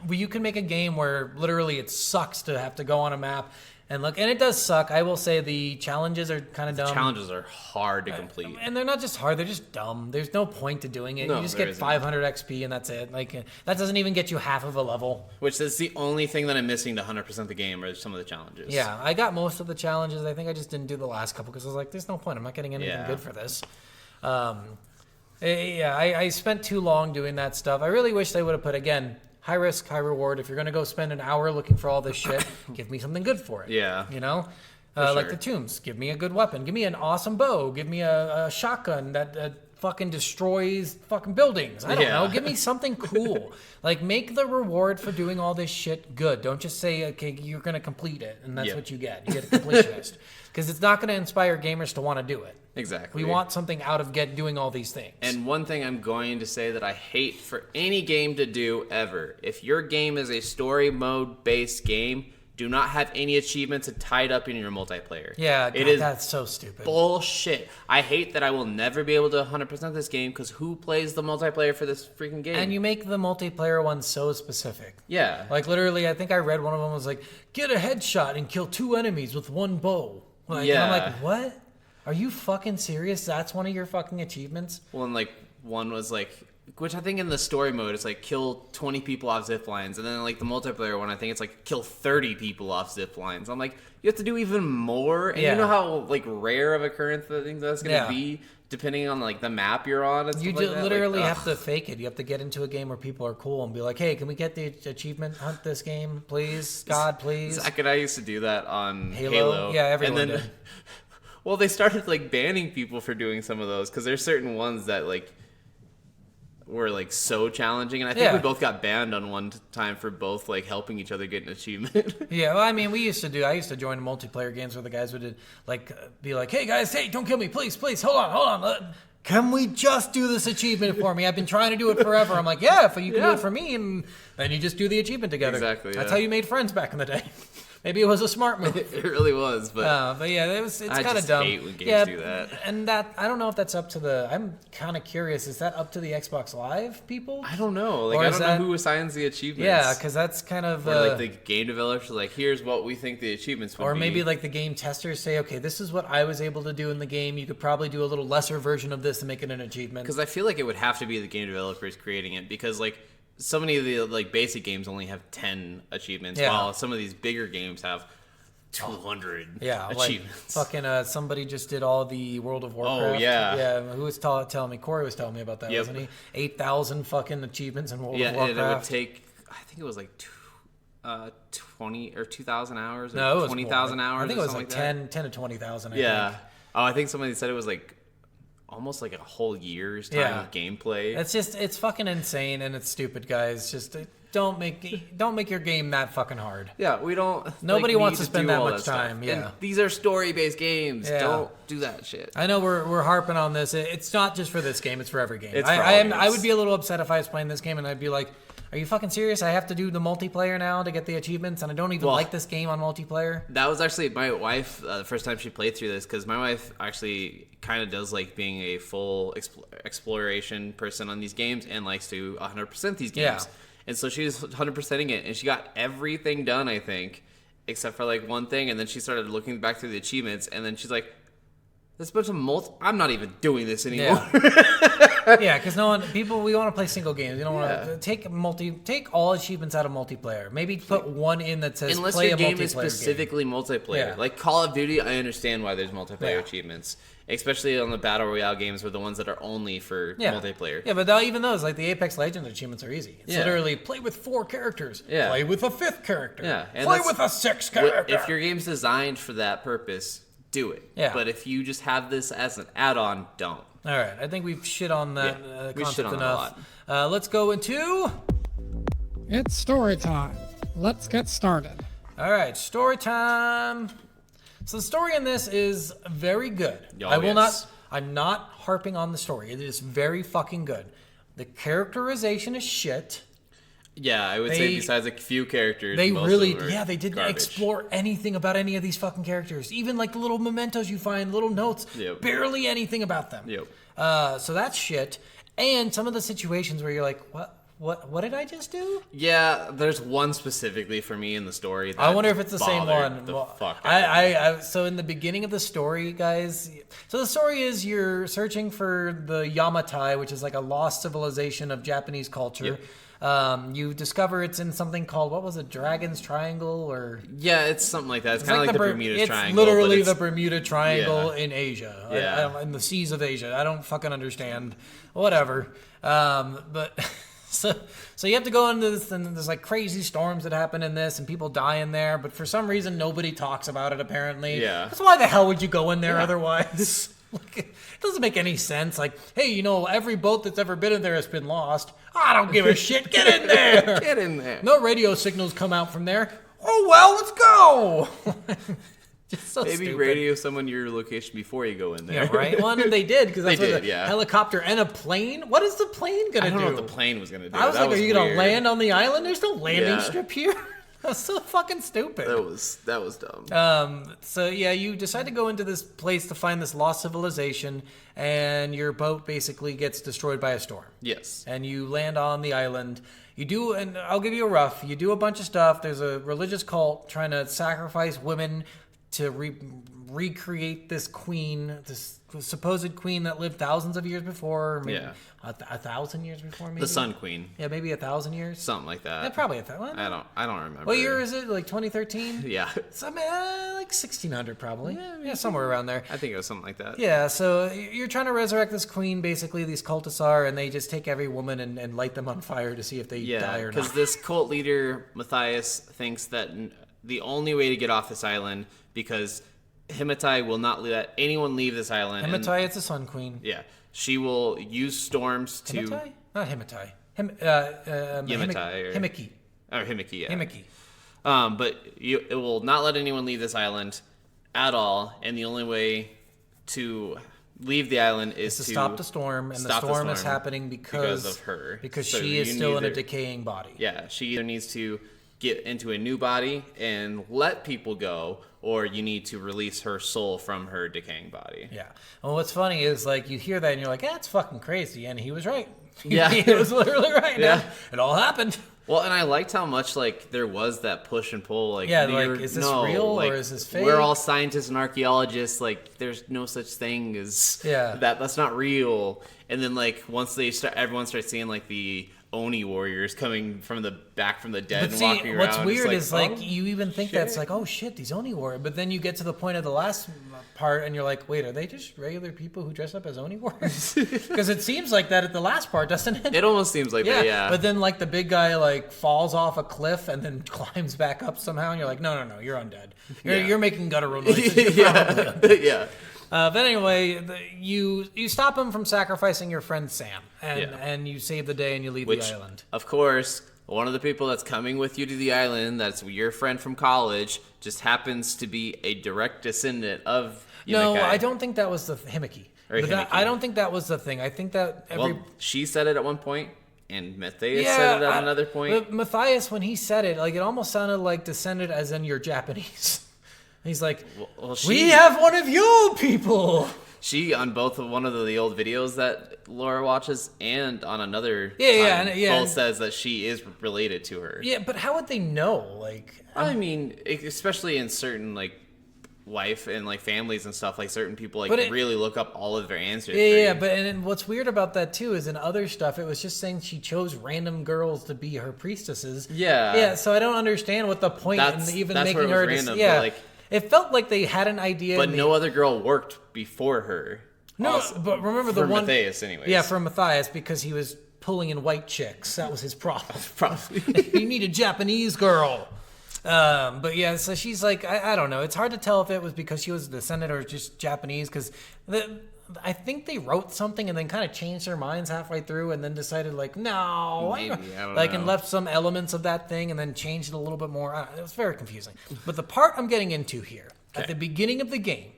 you can make a game where literally it sucks to have to go on a map and look, and it does suck. I will say the challenges are kind of dumb. Challenges are hard to complete. And they're not just hard; they're just dumb. There's no point to doing it. No, you just there get isn't. 500 XP and that's it. Like that doesn't even get you half of a level. Which is the only thing that I'm missing to 100% the game are some of the challenges. Yeah, I got most of the challenges. I think I just didn't do the last couple because I was like, "There's no point. I'm not getting anything Yeah. good for this." I spent too long doing that stuff. I really wish they would have put again high risk, high reward. If you're gonna go spend an hour looking for all this shit, give me something good for it. Yeah. you know. For Like sure. the tombs, give me a good weapon. Give me an awesome bow. Give me a shotgun that fucking destroys fucking buildings. I don't Yeah. know. Give me something cool. Like, make the reward for doing all this shit good. Don't just say, okay, you're going to complete it, and that's Yep. what you get. You get a completionist. Because it's not going to inspire gamers to want to do it. Exactly. We want something out of doing all these things. And one thing I'm going to say that I hate for any game to do ever, if your game is a story mode based game, do not have any achievements tied up in your multiplayer. yeah, it God, is that's so stupid. bullshit. I hate that I will never be able to 100% this game because who plays the multiplayer for this freaking game? And you make the multiplayer one so specific. yeah. Like, literally, I think I read one of them was like, get a headshot and kill 2 enemies with 1 bow. Like, and I'm Yeah. like, what? Are you fucking serious? That's one of your fucking achievements? Well, and like one was like, which I think in the story mode it's like kill 20 people off zip lines, and then like the multiplayer one I think it's like kill 30 people off zip lines. I'm like, you have to do even more, and Yeah. you know how like rare of occurrence that thing that's gonna Yeah. be depending on like the map you're on. And You stuff like that. literally Like, have to fake it. You have to get into a game where people are cool and be like, hey, can we get the achievement hunt this game, please? God, please. Zach and I used to do that on Halo? Halo. Yeah, everyone and then, did. well, they started like banning people for doing some of those because there's certain ones that like were like so challenging, and I think Yeah. we both got banned on one time for both like helping each other get an achievement. Yeah, well, I mean, I used to join multiplayer games where the guys would like be like, hey guys, hey, don't kill me, please, hold on. Can we just do this achievement for me? I've been trying to do it forever. I'm like, yeah, if you can do Yeah. it for me, and then you just do the achievement together. Exactly, That's yeah. how you made friends back in the day. Maybe it was a smart move. It really was, but But yeah, it's I kind of just dumb. hate when games yeah, do that. And that I don't know if that's up to the. I'm kind of curious. Is that up to the Xbox Live people? I don't know. Like Or I is don't that- know who assigns the achievements. Yeah, because that's kind of. or like the game developers are like, here's what we think the achievements would Or be. maybe like the game testers say, okay, this is what I was able to do in the game. You could probably do a little lesser version of this and make it an achievement. because I feel like it would have to be the game developers creating it because like so many of the like basic games only have 10 achievements, Yeah. while some of these bigger games have 200 Yeah, like achievements. fucking somebody just did all the World of Warcraft. yeah. Yeah, who was telling me? Corey was telling me about that, Yep. wasn't he? 8,000 fucking achievements in World Yeah, of and it would Warcraft. take. I think it was like 20 or 2,000 hours. Or No, it was 20,000 more. hours. I think it or was something like like that. 10 to 20,000. Yeah. I think. Oh, I think somebody said it was like almost like a whole year's time of gameplay. It's fucking insane and it's stupid, guys. Just don't make your game that fucking hard. Yeah, we don't. Nobody wants to spend that much stuff. time. Yeah, and these are story-based games. Yeah. Don't do that shit. I know we're harping on this. It's not just for this game. It's for every game. It's for all I games. would be a little upset if I was playing this game and I'd be like, "Are you fucking serious? I have to do the multiplayer now to get the achievements, and I don't even like this game on multiplayer." That was actually my wife the first time she played through this, because my wife actually kind of does like being a full exploration person on these games and likes to 100% these games. Yeah. And so she was 100%ing it, and she got everything done, I think, except for like one thing. And then she started looking back through the achievements, and then she's like, "There's a bunch of I'm not even doing this anymore." Yeah, because we want to play single games. We don't want to take all achievements out of multiplayer. Maybe put one in that says Unless play your a game multiplayer is specifically multiplayer. Yeah. Like Call of Duty, I understand why there's multiplayer Yeah. achievements. Especially on the Battle Royale games, or the ones that are only for multiplayer. Yeah, but even those, like the Apex Legends achievements, are easy. It's literally play with 4 characters. Yeah. Play with a 5th character. Yeah. And play with a 6th character. If your game's designed for that purpose, do it. Yeah. But if you just have this as an add-on, don't. All right, I think we've shit on that we shit concept on it a enough. Let's go into... It's story time. Let's get started. All right, story time. So the story in this is very good. Oh, I'm not harping on the story. It is very fucking good. The characterization is shit. Yeah, I would say besides a few characters, They most really, of them are they didn't garbage. explore anything about any of these fucking characters. Even like the little mementos you find, little notes, barely anything about them. Yep. So that's shit. And some of the situations where you're like, what did I just do? Yeah, there's one specifically for me in the story. That I wonder if it's the same one. So in the beginning of the story, guys, so the story is you're searching for the Yamatai, which is like a lost civilization of Japanese culture. You discover it's in something called, what was it, Dragon's Triangle, or Yeah, it's something like that. It's kind of like the Bermuda Triangle. It's literally the Bermuda Triangle in Asia, Yeah. in the seas of Asia. I don't fucking understand. Whatever. But so you have to go into this, and there's like crazy storms that happen in this, and people die in there. But for some reason, nobody talks about it. Apparently, Yeah. So why the hell would you go in there otherwise? Like, it doesn't make any sense. Like, hey, every boat that's ever been in there has been lost. I don't give a shit. Get in there. Get in there. No radio signals come out from there. Oh well, let's go. Just so Maybe stupid. radio someone your location before you go in there. Yeah, right. Well, and they did, because that's They what did, yeah. helicopter and a plane. What is the plane gonna I do? don't know what the plane was gonna do. I was That like, are you gonna weird. land on the island? There's no landing Yeah. strip here. That's so fucking stupid. That was dumb. So yeah, you decide to go into this place to find this lost civilization, and your boat basically gets destroyed by a storm. Yes. And you land on the island. You do, and I'll give you a rough. You do a bunch of stuff. There's a religious cult trying to sacrifice women to recreate this queen, this supposed queen that lived thousands of years before. Maybe Yeah. a 1,000 years before, maybe. The Sun Queen. Yeah, maybe 1,000 years. Something like that. Yeah, probably 1,000. I don't remember. What year is it? Like 2013? Yeah. Some like 1600 probably. Yeah, somewhere around there. I think it was something like that. Yeah, so you're trying to resurrect this queen, basically, these cultists are, and they just take every woman and light them on fire to see if they die or because not. this cult leader, Matthias, thinks that the only way to get off this island, because Himitai will not let anyone leave this island. Himitai, it's a sun queen. Yeah. She will use storms to... Himitai? Not Himitai. Yamatai or- Himiki. Or Himiki, yeah. Himiki. But it will not let anyone leave this island at all, and the only way to leave the island is To stop the storm, and the storm is happening because of her. Because So she is you still in a either- decaying body. Yeah, she either needs to get into a new body and let people go, or you need to release her soul from her decaying body. Yeah. Well, what's funny is, like, you hear that and you're like, that's fucking crazy. And he was right. Yeah. He was literally right. Yeah. It all happened. Well, and I liked how much, like, there was that push and pull. Like, Yeah, like, is this real or is this fake? We're all scientists and archaeologists. Like, there's no such thing as that's not real. And then, like, once everyone starts seeing, like, the Oni warriors coming from the dead But and see, walking around. what's weird it's is, like, like, you even think that's like, oh shit, these Oni warriors. But then you get to the point of the last part and you're like, wait, are they just regular people who dress up as Oni warriors? Because it seems like that at the last part, doesn't it? It almost seems like that, yeah. But then, like, the big guy, like, falls off a cliff and then climbs back up somehow, and you're like, no, you're undead. You're making guttural noises. You're probably undead. Yeah. But anyway, you stop him from sacrificing your friend Sam, and you save the day and you leave the island. Of course, one of the people that's coming with you to the island, that's your friend from college, just happens to be a direct descendant of Yamakai. No, I don't think that was the Himiki. Or Himiki. I don't think that was the thing. I think that Well, she said it at one point, and Matthias said it at another point. But Matthias, when he said it, like it almost sounded like descended as in you're Japanese. He's like, we have one of your people. She, on both of one of the old videos that Laura watches and on another both says that she is related to her. Yeah, but how would they know? Like, I mean, especially in certain, like, wife and, like, families and stuff, like, certain people, like, really look up all of their ancestry. Yeah, but and what's weird about that, too, is in other stuff, it was just saying she chose random girls to be her priestesses. Yeah. Yeah, so I don't understand what the point in even making her... Random, yeah, like, it felt like they had an idea. But no other girl worked before her. No, also, but remember the one... For Matthias, anyways. Yeah, for Matthias, because he was pulling in white chicks. That was his problem. Probably. He needed a Japanese girl. But yeah, so she's like, I don't know. It's hard to tell if it was because she was a descendant or just Japanese, because I think they wrote something and then kind of changed their minds halfway through and then decided, like, no. Maybe, I don't like, know. and left some elements of that thing and then changed it a little bit more. It was very confusing. But the part I'm getting into here, at the beginning of the game,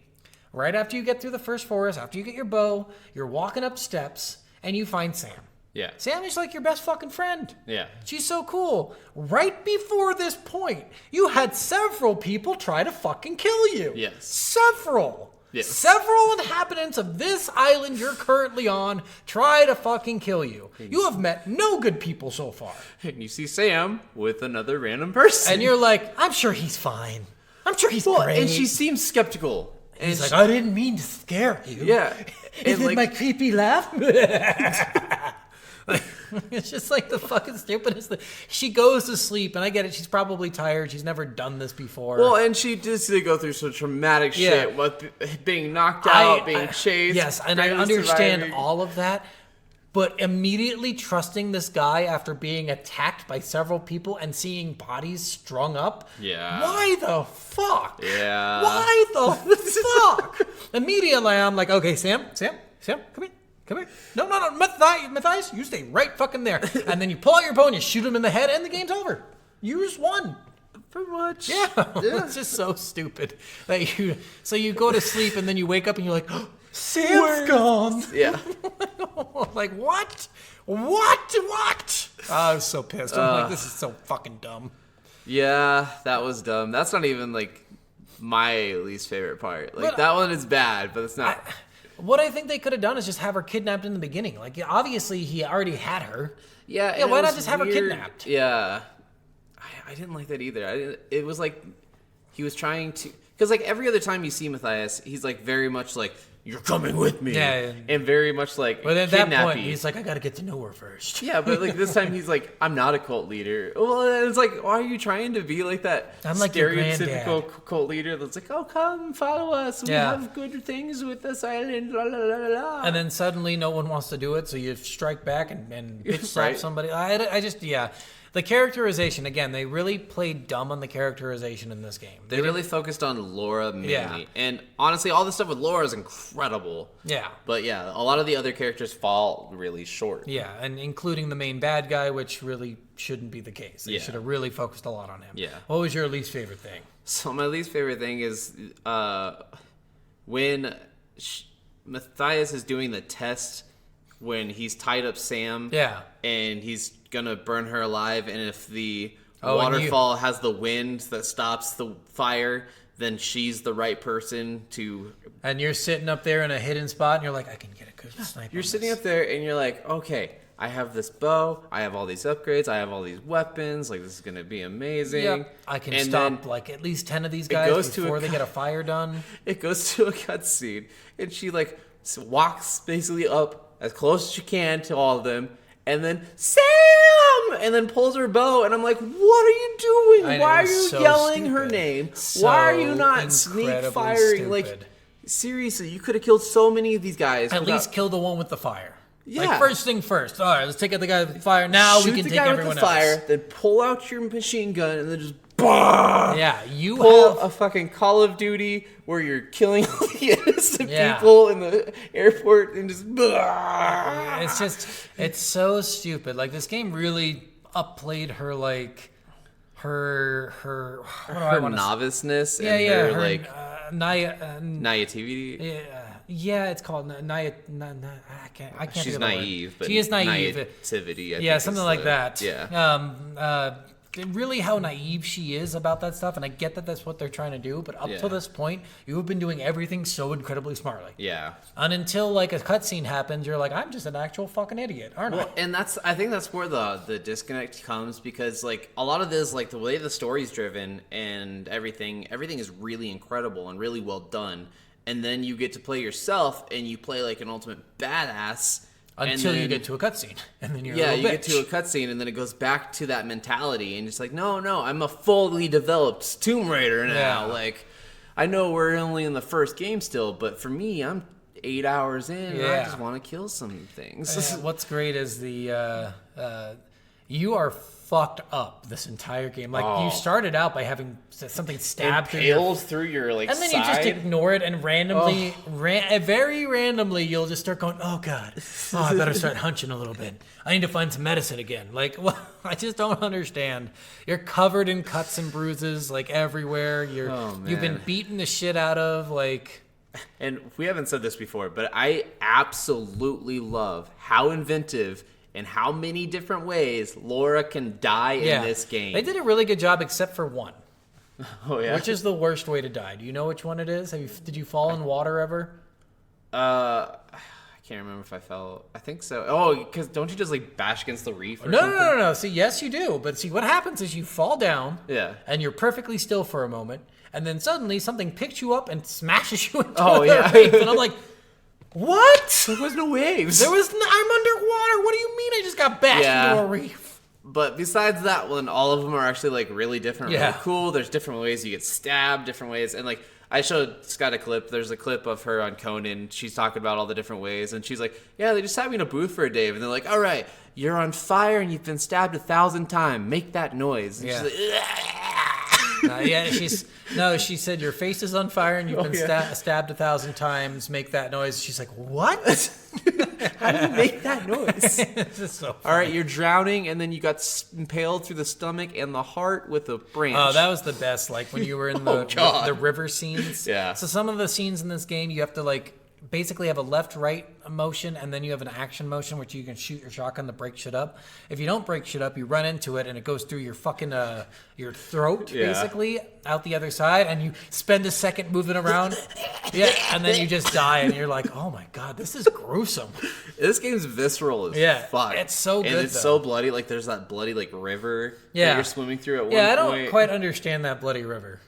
right after you get through the first forest, after you get your bow, you're walking up steps, and you find Sam. Yeah. Sam is like your best fucking friend. Yeah. She's so cool. Right before this point, you had several people try to fucking kill you. Yes. Several. Yes. Several inhabitants of this island you're currently on try to fucking kill you. You have met no good people so far. And you see Sam with another random person. And you're like, I'm sure he's fine. I'm sure he's great. And she seems skeptical. And he's like, I didn't mean to scare you. Yeah. Is it my creepy laugh? It's just like the fucking stupidest thing. She goes to sleep, and I get it. She's probably tired. She's never done this before. Well, and she did go through some traumatic shit with being knocked out, being chased. Yes, and I understand all of that. But immediately trusting this guy after being attacked by several people and seeing bodies strung up. Yeah. Why the fuck? Yeah. Why the fuck? Immediately I'm like, okay, Sam, come here. Come here. No, Matthias, you stay right fucking there. And then you pull out your bow and you shoot him in the head and the game's over. You just won. Pretty much. Yeah. It's just so stupid. So you go to sleep and then you wake up and you're like, oh, Sam's gone. Yeah. Like, what? I was so pissed. I'm like, this is so fucking dumb. Yeah, that was dumb. That's not even, like, my least favorite part. Like, that one is bad, but it's not. What I think they could have done is just have her kidnapped in the beginning. Like, obviously, he already had her. Yeah, why not just have her kidnapped? Yeah. I didn't like that either. It was like he was trying to... Because, like, every other time you see Matthias, he's, like, very much like, you're coming with me. Yeah. And very much, like, but at that point, kidnappy. he's like, I got to get to know her first. Yeah, but, like, this time he's like, I'm not a cult leader. Well, it's like, why are you trying to be like that I'm like your stereotypical granddad. cult leader that's like, oh, come, follow us. We have good things with this island, la, la, la, la, la. And then suddenly no one wants to do it, so you strike back and bitch slap somebody. I just, The characterization, again, they really played dumb on the characterization in this game. They really focused on Laura mainly. Yeah. And honestly, all the stuff with Laura is incredible. Yeah. But yeah, a lot of the other characters fall really short. Yeah, and including the main bad guy, which really shouldn't be the case. They should have really focused a lot on him. Yeah. What was your least favorite thing? So my least favorite thing is when Matthias is doing the test when he's tied up Sam. Yeah. And he's gonna burn her alive, and if the Oh, waterfall has the wind that stops the fire, then she's the right person to... And you're sitting up there in a hidden spot, and you're like, I can get a good snipe. You're sitting up there, and you're like, okay, I have this bow, I have all these upgrades, I have all these weapons, like, this is gonna be amazing. Yep. I can and stop, then like, at least 10 of these goes guys to before they get a fire done. It goes to a cutscene, and she, like, walks basically up as close as she can to all of them, and then, Sam! And then pulls her bow, and I'm like, what are you doing? Why are you so yelling stupid. her name? So Why are you not sneak incredibly firing? stupid. Like, seriously, you could have killed so many of these guys. At without- least kill the one with the fire. Yeah. Like, first thing first. All right, let's take out the guy with the fire. Now Shoot we can the take guy everyone with the fire, else. then pull out your machine gun, and then just Yeah, you Pull have a fucking Call of Duty where you're killing all the innocent Yeah. people in the airport and just. it's so stupid. Like this game really upplayed her like her what do I Her wanna say? noviceness Yeah, and yeah, her, her like naivety. naivety. Yeah, it's called I can't. She's think of the word. naive, but She is naive. naivety. I Yeah, think something is like the- that. Yeah. Really how naive she is about that stuff, and I get that that's what they're trying to do, but up Yeah. to this point, you have been doing everything so incredibly smartly. Yeah. And until like a cutscene happens, you're like, I'm just an actual fucking idiot, aren't Well, I? and I think that's where the disconnect comes, because like a lot of this, like the way the story's driven and everything is really incredible and really well done. And then you get to play yourself and you play like an ultimate badass. Until and you then, get to a cutscene, and then you're yeah, a you little get to a bitch. cutscene and then it goes back to that mentality and it's like, no, I'm a fully developed Tomb Raider now. Yeah. Like, I know we're only in the first game still, but for me, I'm 8 hours in and I Yeah. just want to kill some things. What's great is you are fucked up this entire game. Like you started out by having something stabbed through your Impaled through your like and then side. you just ignore it, and randomly, very randomly, you'll just start going, "Oh God, oh I better start hunching a little bit. I need to find some medicine again." Like, well, I just don't understand. You're covered in cuts and bruises, like everywhere. You've been man. beaten the shit out of, like. And we haven't said this before, but I absolutely love how inventive and how many different ways Laura can die in this game. They did a really good job, except for one, Oh yeah. which is the worst way to die. Do you know which one it is? Did you fall in water ever? I can't remember if I fell. I think so. Oh, because don't you just like bash against the reef or No, something? no. See, yes, you do. But see, what happens is you fall down. Yeah. And you're perfectly still for a moment, and then suddenly something picks you up and smashes you into Oh, the yeah. reef, and I'm like, what? There was no waves. I'm underwater. What do you mean I just got bashed Yeah. into a reef? But besides that one, all of them are actually like really different, Yeah. really cool. There's different ways you get stabbed, different ways, and like I showed Scott a clip. There's a clip of her on Conan. She's talking about all the different ways, and she's like, "Yeah, they just had me in a booth for a day, and they're like, all right, you're on fire and you've been stabbed 1,000 times. Make that noise." And Yeah. she's like, She said your face is on fire and you've been stabbed 1,000 times. Make that noise. She's like, what? "How do you make that noise?" This is so All right, you're drowning, and then you got impaled through the stomach and the heart with a branch. Oh, that was the best. Like when you were in Oh, God. the river scenes. Yeah. So some of the scenes in this game, you have to like basically have a left-right motion, and then you have an action motion, which you can shoot your shotgun to break shit up. If you don't break shit up, you run into it, and it goes through your fucking your throat, Yeah. basically, out the other side, and you spend a second moving around. Yeah, and then you just die, and you're like, oh my God, this is gruesome. This game's visceral as Yeah, fuck. it's so and good, it's though. so bloody. Like there's that bloody like river Yeah. that you're swimming through at one Yeah, I point. don't quite understand that bloody river.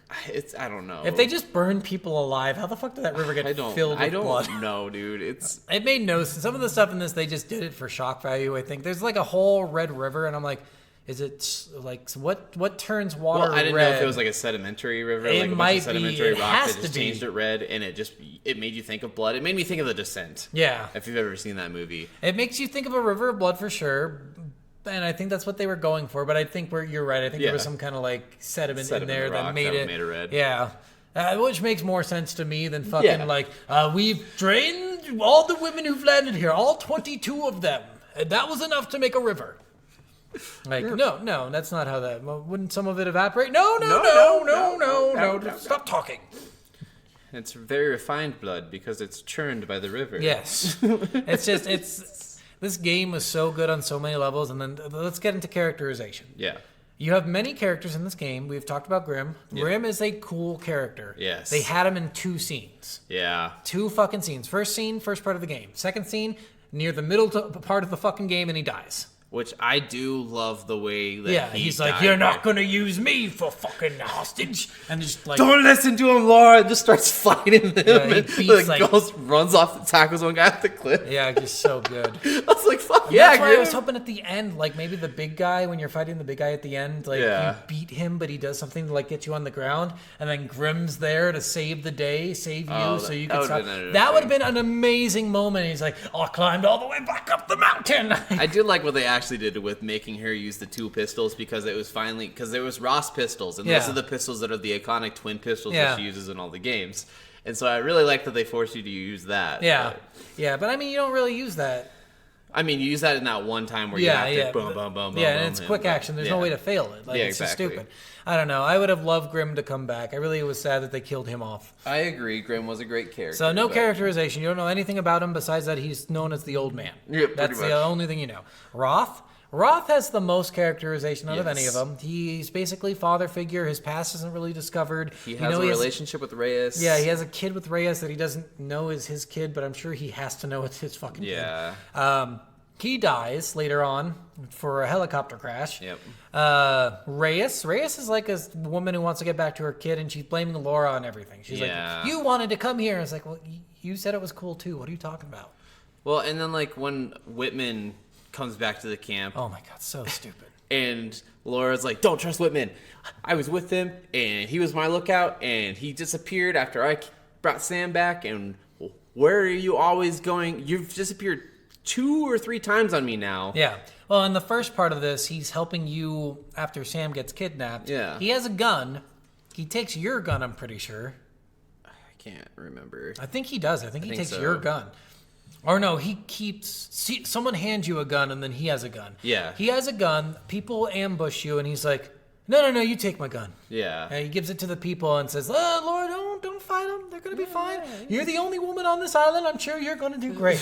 I don't know. If they just burn people alive, how the fuck did that river get filled with blood? know, dude. It's It made no sense. Some of the stuff in this, they just did it for shock value, I think. There's like a whole red river, and I'm like, is it like, what turns water well, I didn't red? know if it was like a sedimentary river, It like a bunch might of sedimentary be. It rock has that just to be. changed it red, and it made you think of blood. It made me think of The Descent. Yeah. If you've ever seen that movie. It makes you think of a river of blood for sure, and I think that's what they were going for, but I think you're right. I think there was Yeah. some kind of like sediment in Sediment there rock that made that it, made it red. Yeah. Which makes more sense to me than fucking Yeah. like, we've drained all the women who've landed here, all 22 of them, and that was enough to make a river. Like, no, that's not how that. Well, wouldn't some of it evaporate? No. Stop talking. It's very refined blood because it's churned by the river. Yes. This game was so good on so many levels, and then let's get into characterization. Yeah. You have many characters in this game. We've talked about Grimm. Grimm is a cool character. Yes. They had him in 2 scenes. Yeah. 2 fucking scenes. First scene, first part of the game. Second scene, near the middle part of the fucking game, and he dies. Which I do love the way that He's like, died you're not there. going to use me for fucking hostage. And just like, Don't listen to him, Laura. And just starts fighting him. he and beats, like- goes, runs off, tackles one guy off the cliff. yeah, just so good. I was like, fuck yeah, That's why I Grimm. was hoping at the end, like maybe the big guy, when you're fighting the big guy at the end, like Yeah. you beat him, but he does something to like get you on the ground, and then Grimm's there to save the day, save you, Oh, so you that can would've stop. been an That would have interesting- been an amazing moment. He's like, I climbed all the way back up the mountain. I did like what they actually did with making her use the 2 pistols because it was finally because there was Ross pistols, and those are the pistols that are the iconic twin pistols that she uses in all the games. And so I really like that they force you to use that. Yeah, but I mean, you don't really use that. I mean, you use that in that one time where you have to boom, boom, boom, yeah, boom. And it's quick action. There's no way to fail it. Like, it's exactly. just stupid. I don't know. I would have loved Grimm to come back. I really was sad that they killed him off. I agree. Grimm was a great character. So no characterization. You don't know anything about him besides that he's known as the old man. Yeah, That's much. the only thing you know. Roth has the most characterization out of any of them. He's basically father figure. His past isn't really discovered. He has a relationship with Reyes. Yeah, he has a kid with Reyes that he doesn't know is his kid, but I'm sure he has to know it's his fucking kid. Yeah. He dies later on for a helicopter crash. Yep. Reyes is like a woman who wants to get back to her kid, and she's blaming Laura on everything. She's like, you wanted to come here. And it's like, well, you said it was cool too. What are you talking about? Well, and then like when Whitman comes back to the camp. Oh my God, so stupid. And Laura's like, don't trust Whitman. I was with him, and he was my lookout, and he disappeared after I brought Sam back, and where are you always going? You've disappeared 2 or 3 times on me now. Yeah. Well, in the first part of this, he's helping you after Sam gets kidnapped. Yeah. He has a gun. He takes your gun, I'm pretty sure. I can't remember. I think he does. I think he takes so. your gun. Or no, he keeps... See, someone hands you a gun, and then he has a gun. Yeah. He has a gun. People ambush you, and he's like, no, you take my gun. Yeah. And he gives it to the people and says, Laura, don't fight them. They're going to be fine. You're the only woman on this island. I'm sure you're going to do great.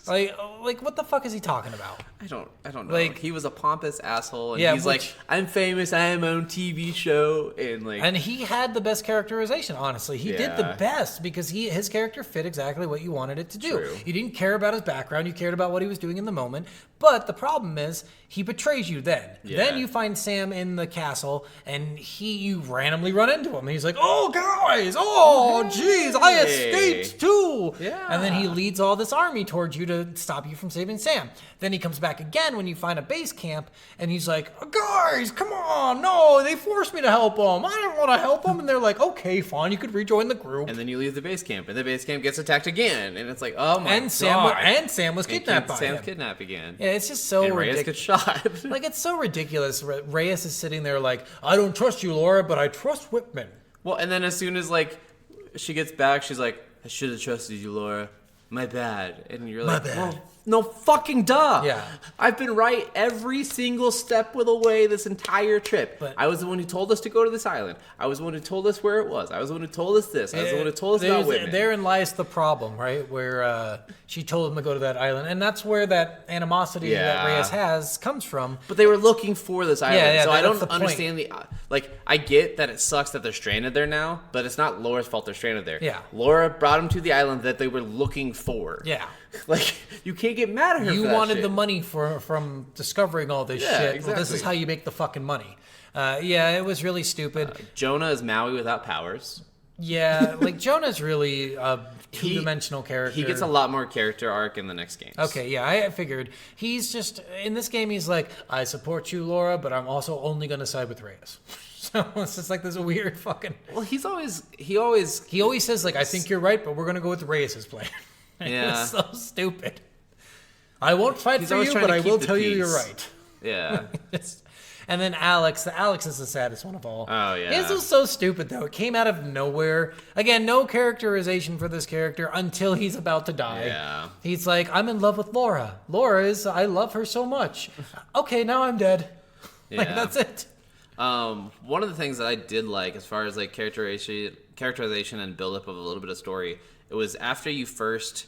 like, what the fuck is he talking about? I don't know. Like, he was a pompous asshole, and yeah, he's like, I'm famous, I have my own TV show, and like... And he had the best characterization, honestly. He did the best because his character fit exactly what you wanted it to do. True. You didn't care about his background. You cared about what he was doing in the moment. But the problem is, he betrays you then. Yeah. Then you find Sam in the castle, and you randomly run into him. And he's like, oh, guys, oh, jeez, I escaped too. Yeah. And then he leads all this army towards you to stop you from saving Sam. Then he comes back again when you find a base camp, and he's like, guys, come on, no, they forced me to help them. I didn't want to help them. And they're like, okay, fine, you could rejoin the group. And then you leave the base camp, and the base camp gets attacked again, and it's like, oh my god. Sam was kidnapped by him. Sam's kidnapped again. Yeah, it's just so and Reyes ridiculous. gets shot. Like, it's so ridiculous. Reyes is sitting there like, I don't trust you, Laura, but I trust Whitman. Well, and then as soon as like she gets back, she's like, I should have trusted you, Laura. My bad. And you're like, well, no fucking duh. Yeah. I've been right every single step of the way this entire trip. But I was the one who told us to go to this island. I was the one who told us where it was. I was the one who told us this. I was the one who told us about Whitman. Therein lies the problem, right? Where she told him to go to that island. And that's where that animosity that Reyes has comes from. But they were looking for this island. Yeah, so I that's don't the understand I get that it sucks that they're stranded there now, but it's not Laura's fault they're stranded there. Yeah. Laura brought them to the island that they were looking for. Yeah. Like, you can't get mad at her You for that wanted shit. the money from discovering all this shit. Exactly. Well, this is how you make the fucking money. It was really stupid. Jonah is Maui without powers. Yeah, like Jonah's really a two-dimensional character. He gets a lot more character arc in the next games. Okay, yeah, I figured. He's just, in this game, he's like, I support you, Laura, but I'm also only going to side with Reyes. So it's just like this weird fucking... Well, he always says, like, I think you're right, but we're going to go with Reyes' plan. Yeah. It's so stupid. I won't fight for always you, trying but to I keep will the tell you you're peace. right. Yeah. And then Alex is the saddest one of all. Oh, yeah. This was so stupid, though. It came out of nowhere. Again, no characterization for this character until he's about to die. Yeah. He's like, I'm in love with Laura. I love her so much. Okay, now I'm dead. Like, Yeah. that's it. One of the things that I did like as far as like characterization and buildup of a little bit of story, it was after you first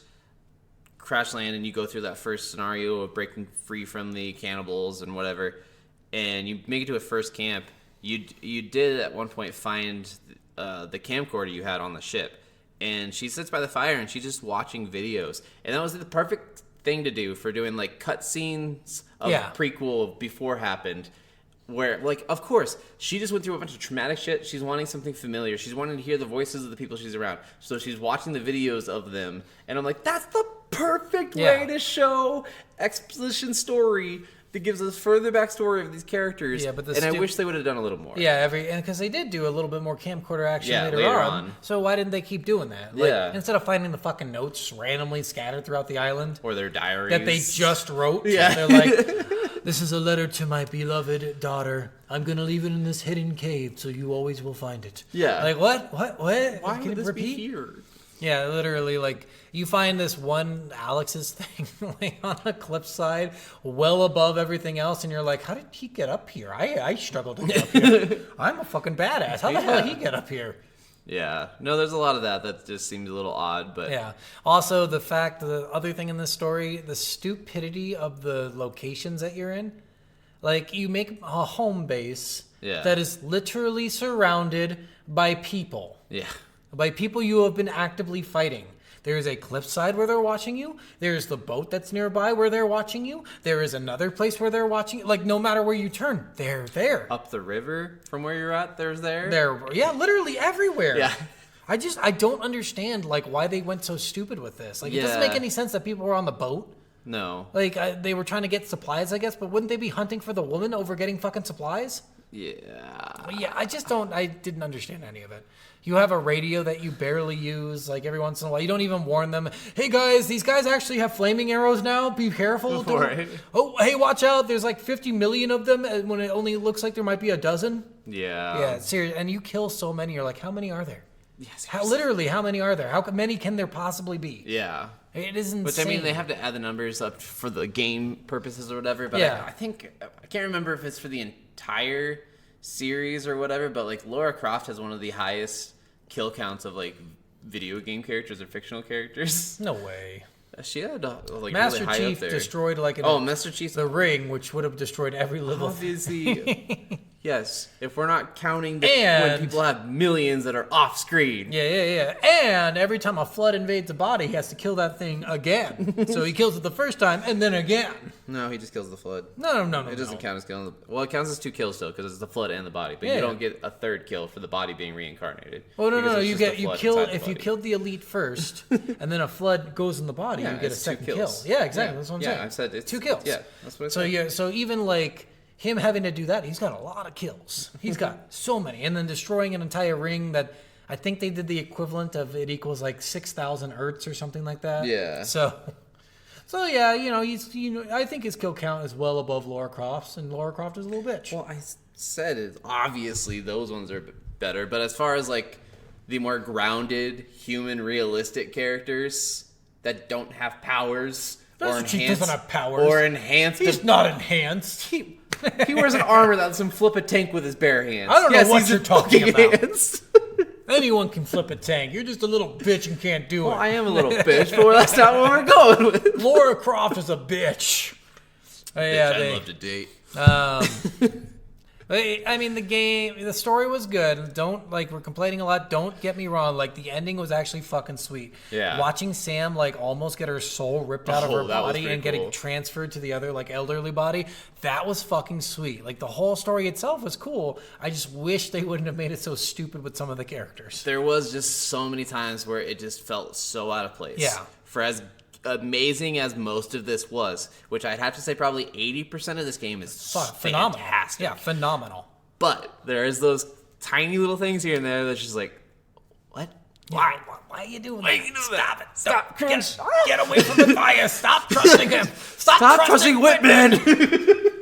crash land and you go through that first scenario of breaking free from the cannibals and whatever, and you make it to a first camp, you did at one point find the camcorder you had on the ship, and she sits by the fire and she's just watching videos, and that was the perfect thing to do for doing like cutscenes of prequel before happened. Where, like, of course, she just went through a bunch of traumatic shit. She's wanting something familiar. She's wanting to hear the voices of the people she's around. So she's watching the videos of them. And I'm like, that's the perfect way to show exposition story that gives us further backstory of these characters. Yeah, but I wish they would have done a little more. Yeah, and because they did do a little bit more camcorder action Yeah, later later on. on. So why didn't they keep doing that? Like, Yeah. Instead of finding the fucking notes randomly scattered throughout the island Or their diaries. that they just wrote. Yeah. They're like, this is a letter to my beloved daughter. I'm going to leave it in this hidden cave so you always will find it. Yeah. Like, what? Why Can would you this repeat? be here? Yeah, literally, like, you find this one Alex's thing like, on a cliffside well above everything else, and you're like, how did he get up here? I struggled to get up here. I'm a fucking badass. How the hell did he get up here? Yeah. No, there's a lot of that just seemed a little odd, but... Yeah. Also, the other thing in this story, the stupidity of the locations that you're in. Like, you make a home base that is literally surrounded by people. Yeah. By people you have been actively fighting. There is a cliffside where they're watching you. There is the boat that's nearby where they're watching you. There is another place where they're watching you. Like, no matter where you turn, they're there. Up the river from where you're at, there. Yeah, literally everywhere. Yeah. I don't understand, like, why they went so stupid with this. Like, it doesn't make any sense that people were on the boat. No. Like, they were trying to get supplies, I guess, but wouldn't they be hunting for the woman over getting fucking supplies? Yeah. Yeah, I didn't understand any of it. You have a radio that you barely use, like, every once in a while. You don't even warn them, hey, guys, these guys actually have flaming arrows now. Be careful. Right. Oh, hey, watch out. There's like 50 million of them when it only looks like there might be a dozen. Yeah. Yeah, seriously. And you kill so many. You're like, how many are there? Yes. Literally, how many are there? How many can there possibly be? Yeah. It is insane. Which, I mean, they have to add the numbers up for the game purposes or whatever, but Yeah. I think, I can't remember if it's for the entire series or whatever, but, like, Lara Croft has one of the highest kill counts of, like, video game characters or fictional characters. No way. She had, like, Master really high Chief up there. destroyed, like, Master Chief's the ring, which would have destroyed every little obviously. Yes, if we're not counting when And- people have millions that are off screen. Yeah. And every time a flood invades a body, he has to kill that thing again. So he kills it the first time and then again. No, he just kills the flood. No. It doesn't count as killing. Well, it counts as 2 kills still because it's the flood and the body, but Yeah. you don't get a third kill for the body being reincarnated. Oh no, because it's you just the get you flood kill inside the if you body. killed the elite first, and then a flood goes in the body, Yeah, you get a it's 2 second kill. kills. Yeah, exactly. Yeah. That's what I'm Yeah, saying. I said it's 2 kills. Yeah, that's what I So said. yeah, so even like him having to do that, he's got a lot of kills. He's got so many, and then destroying an entire ring that I think they did the equivalent of it equals like 6,000 Earths or something like that. Yeah. So yeah, I think his kill count is well above Lara Croft's, and Lara Croft is a little bitch. Well, I said it. Obviously, those ones are better, but as far as like the more grounded, human, realistic characters that don't have powers Master Chief doesn't have powers. or enhanced. He's not enhanced. He wears an armor that lets him flip a tank with his bare hands. I don't know what he's you're a talking fucking about. hands. Anyone can flip a tank. You're just a little bitch and can't do Well, it. I am a little bitch, but that's not what we're going with. Lara Croft is a bitch. I'd love to date. I mean, the story was good. We're complaining a lot. Don't get me wrong. Like, the ending was actually fucking sweet. Yeah. Watching Sam, like, almost get her soul ripped out of her that was body pretty and getting cool. transferred to the other, like, elderly body, that was fucking sweet. Like, the whole story itself was cool. I just wish they wouldn't have made it so stupid with some of the characters. There was just so many times where it just felt so out of place. Yeah. For as amazing as most of this was, which I'd have to say probably 80% of this game is Phenomenal. fantastic. Yeah, phenomenal. But there is those tiny little things here and there that's just like, what? Why are you doing that? Why you do that? Stop it. Get away from the fire. Stop trusting him. Stop trusting Whitman!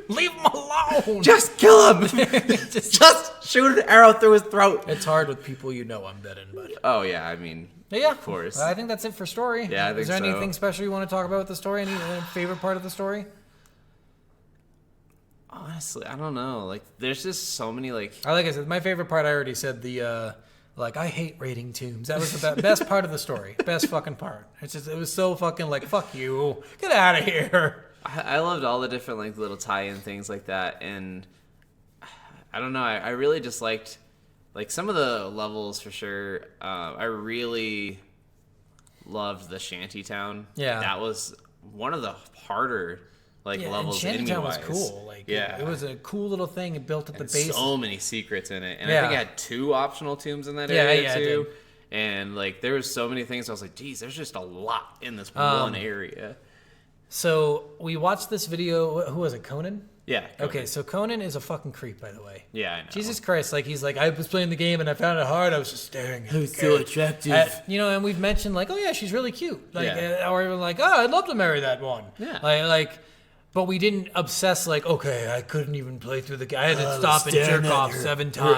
Leave him alone. Just kill him! Just shoot an arrow through his throat. It's hard with people you know I'm betting, but Oh, yeah, I mean, yeah, of course. I think that's it for story. Yeah, I think Is there so. anything special you want to talk about with the story? Any favorite part of the story? Honestly, I don't know. Like, there's just so many, like... Like I said, my favorite part, I already said I hate raiding tombs. That was the best part of the story. Best fucking part. It was so fucking like, fuck you. Get out of here. I loved all the different, like, little tie-in things like that, and I don't know, I really just liked, like, some of the levels for sure. I really loved the shantytown. Yeah. That was one of the harder, like, Yeah, and levels Shantytown was enemy-wise. cool. Like, yeah. it was a cool little thing. It built at the base. So many secrets in it, and I Yeah. think it had 2 optional tombs in that Yeah, area yeah, it too. did. And like there was so many things. I was like, geez, there's just a lot in this one area. So we watched this video. Who was it? Conan? Yeah. Okay, so Conan is a fucking creep, by the way. Yeah, I know. Jesus Christ, like he's like, I was playing the game and I found it hard. I was just staring at it. so attractive. And we've mentioned like, oh yeah, she's really cute. Like, or even like, oh, I'd love to marry that one. Yeah. But we didn't obsess like, okay, I couldn't even play through the game. I had to stop and jerk off 7 times.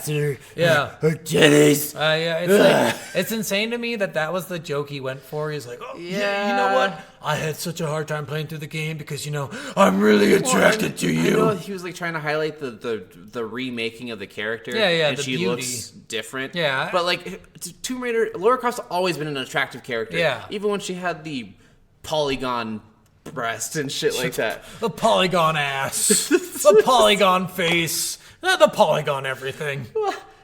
Her It's titties. like, it's insane to me that was the joke he went for. He's like, oh yeah, you know what? I had such a hard time playing through the game because I'm really attracted to you. I know he was like trying to highlight the remaking of the character. Yeah, and the she beauty. looks different. Yeah. But like Tomb Raider, Lara Croft's always been an attractive character. Yeah. Even when she had the polygon breast and shit like that. The polygon ass, the polygon face, the polygon everything.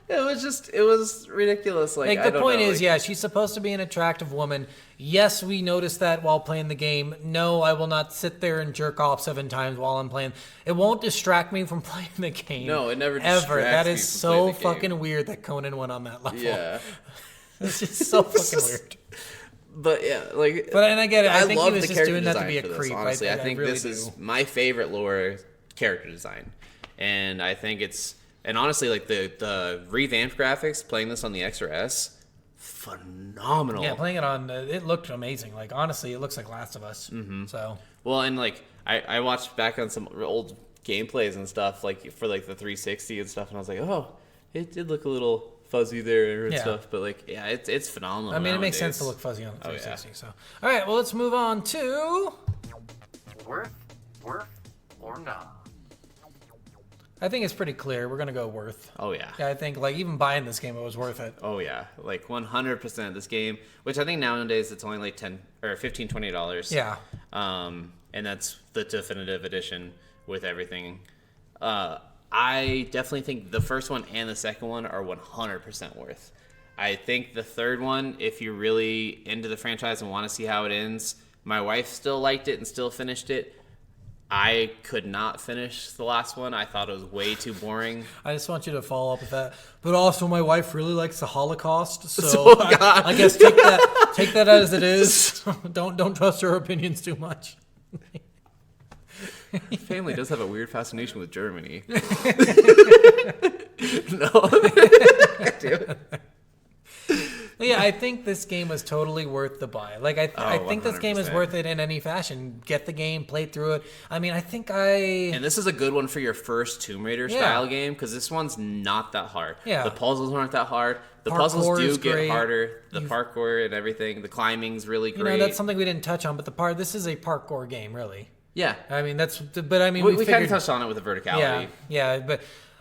It was ridiculous. Like the point is, she's supposed to be an attractive woman. Yes, we noticed that while playing the game. No, I will not sit there and jerk off 7 times while I'm playing. It won't distract me from playing the game. No, it never ever. distracts That me is from playing so the game. fucking weird that Conan went on that level. Yeah. It's just so fucking weird. But yeah, like. And I get it. I think he love was the just character doing that to design be a for this, creep. Honestly, I think really this do. is my favorite Laura character design, and I think honestly, like the revamped graphics, playing this on the X or S, phenomenal. Yeah, playing it on, it looked amazing. Like, honestly, it looks like Last of Us. Mm-hmm. So. Well, and like I watched back on some old gameplays and stuff, like for like the 360 and stuff, and I was like, oh, it did look a little fuzzy there and stuff, but like, yeah, it's phenomenal. I mean, it makes nowadays. sense to look fuzzy on the 360. Oh, yeah. So, all right, well, let's move on to. Worth or not? I think it's pretty clear. We're gonna go worth. Oh yeah. Yeah, I think like even buying this game, it was worth it. Oh yeah, like 100% this game, which I think nowadays it's only like $10 or $15, $20. Yeah. And that's the definitive edition with everything. I definitely think the first one and the second one are 100% worth. I think the third one, if you're really into the franchise and want to see how it ends, my wife still liked it and still finished it. I could not finish the last one. I thought it was way too boring. I just want you to follow up with that. But also, my wife really likes the Holocaust, so Oh, God. I guess take that as it is. Don't trust her opinions too much. Family does have a weird fascination with Germany. No. Yeah, I think this game was totally worth the buy. Like, I think this game is 100%. worth it in any fashion. Get the game, play through it. I mean, And this is a good one for your first Tomb Raider style game, because this one's not that hard. Yeah. The puzzles aren't that hard. The Parkour puzzles is do get great. harder. The parkour and everything. The climbing's really great. that's something we didn't touch on. But this is a parkour game, really. Yeah. I mean, we kind figured, of touched on it with the verticality. Yeah, but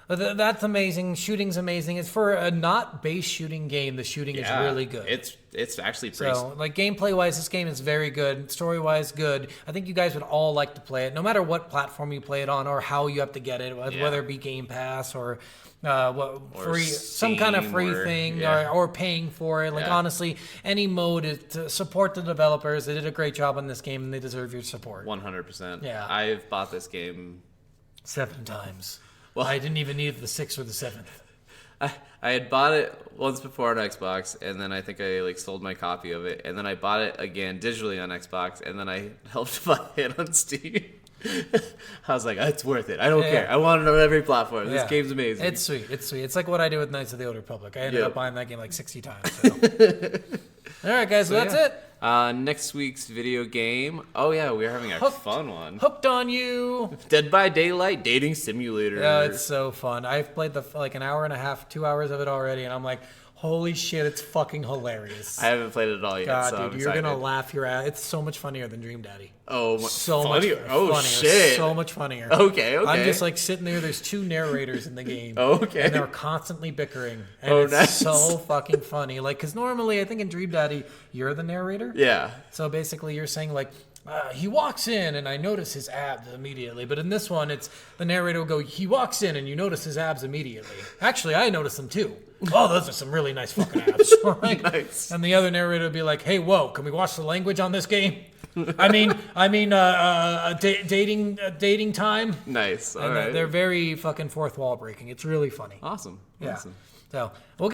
that's amazing. Shooting's amazing. It's for a not base shooting game. The shooting is really good. It's actually pretty. So, like, gameplay wise, this game is very good. Story wise, good. I think you guys would all like to play it, no matter what platform you play it on or how you have to get it, whether it be Game Pass or free, some kind of free thing, or paying for it. Like, honestly, any mode is to support the developers. They did a great job on this game, and they deserve your support. 100%. Yeah. I've bought this game 7 times. Well, I didn't even need the 6th or the 7th. I had bought it once before on Xbox, and then I think I sold my copy of it, and then I bought it again digitally on Xbox, and then I helped buy it on Steam. I was like, it's worth it. I don't care. I want it on every platform. This game's amazing. It's sweet. It's like what I do with Knights of the Old Republic. I ended up buying that game like 60 times. So. All right, guys, so that's it. Next week's video game. Oh yeah, we're having a fun one. Hooked on You. Dead by Daylight dating simulator. Yeah, it's so fun. I've played an hour and a half, 2 hours of it already, and I'm like, holy shit, it's fucking hilarious. I haven't played it at all yet. God, so dude, I'm you're excited. gonna laugh your ass. It's so much funnier than Dream Daddy. Oh, so funnier. much Oh funnier. shit. So much funnier. Okay. I'm just sitting there. There's 2 narrators in the game. Okay. And they're constantly bickering. And it's so fucking funny. Because normally, I think in Dream Daddy, you're the narrator. Yeah. So basically, you're saying he walks in and I notice his abs immediately. But in this one, it's the narrator will go, he walks in and you notice his abs immediately. Actually, I notice them too. Oh, those are some really nice fucking abs. Right? Nice. And the other narrator will be like, hey, whoa, can we watch the language on this game? Dating time. Nice. All And right. they're very fucking fourth wall breaking. It's really funny. Awesome. Yeah. Awesome. So we'll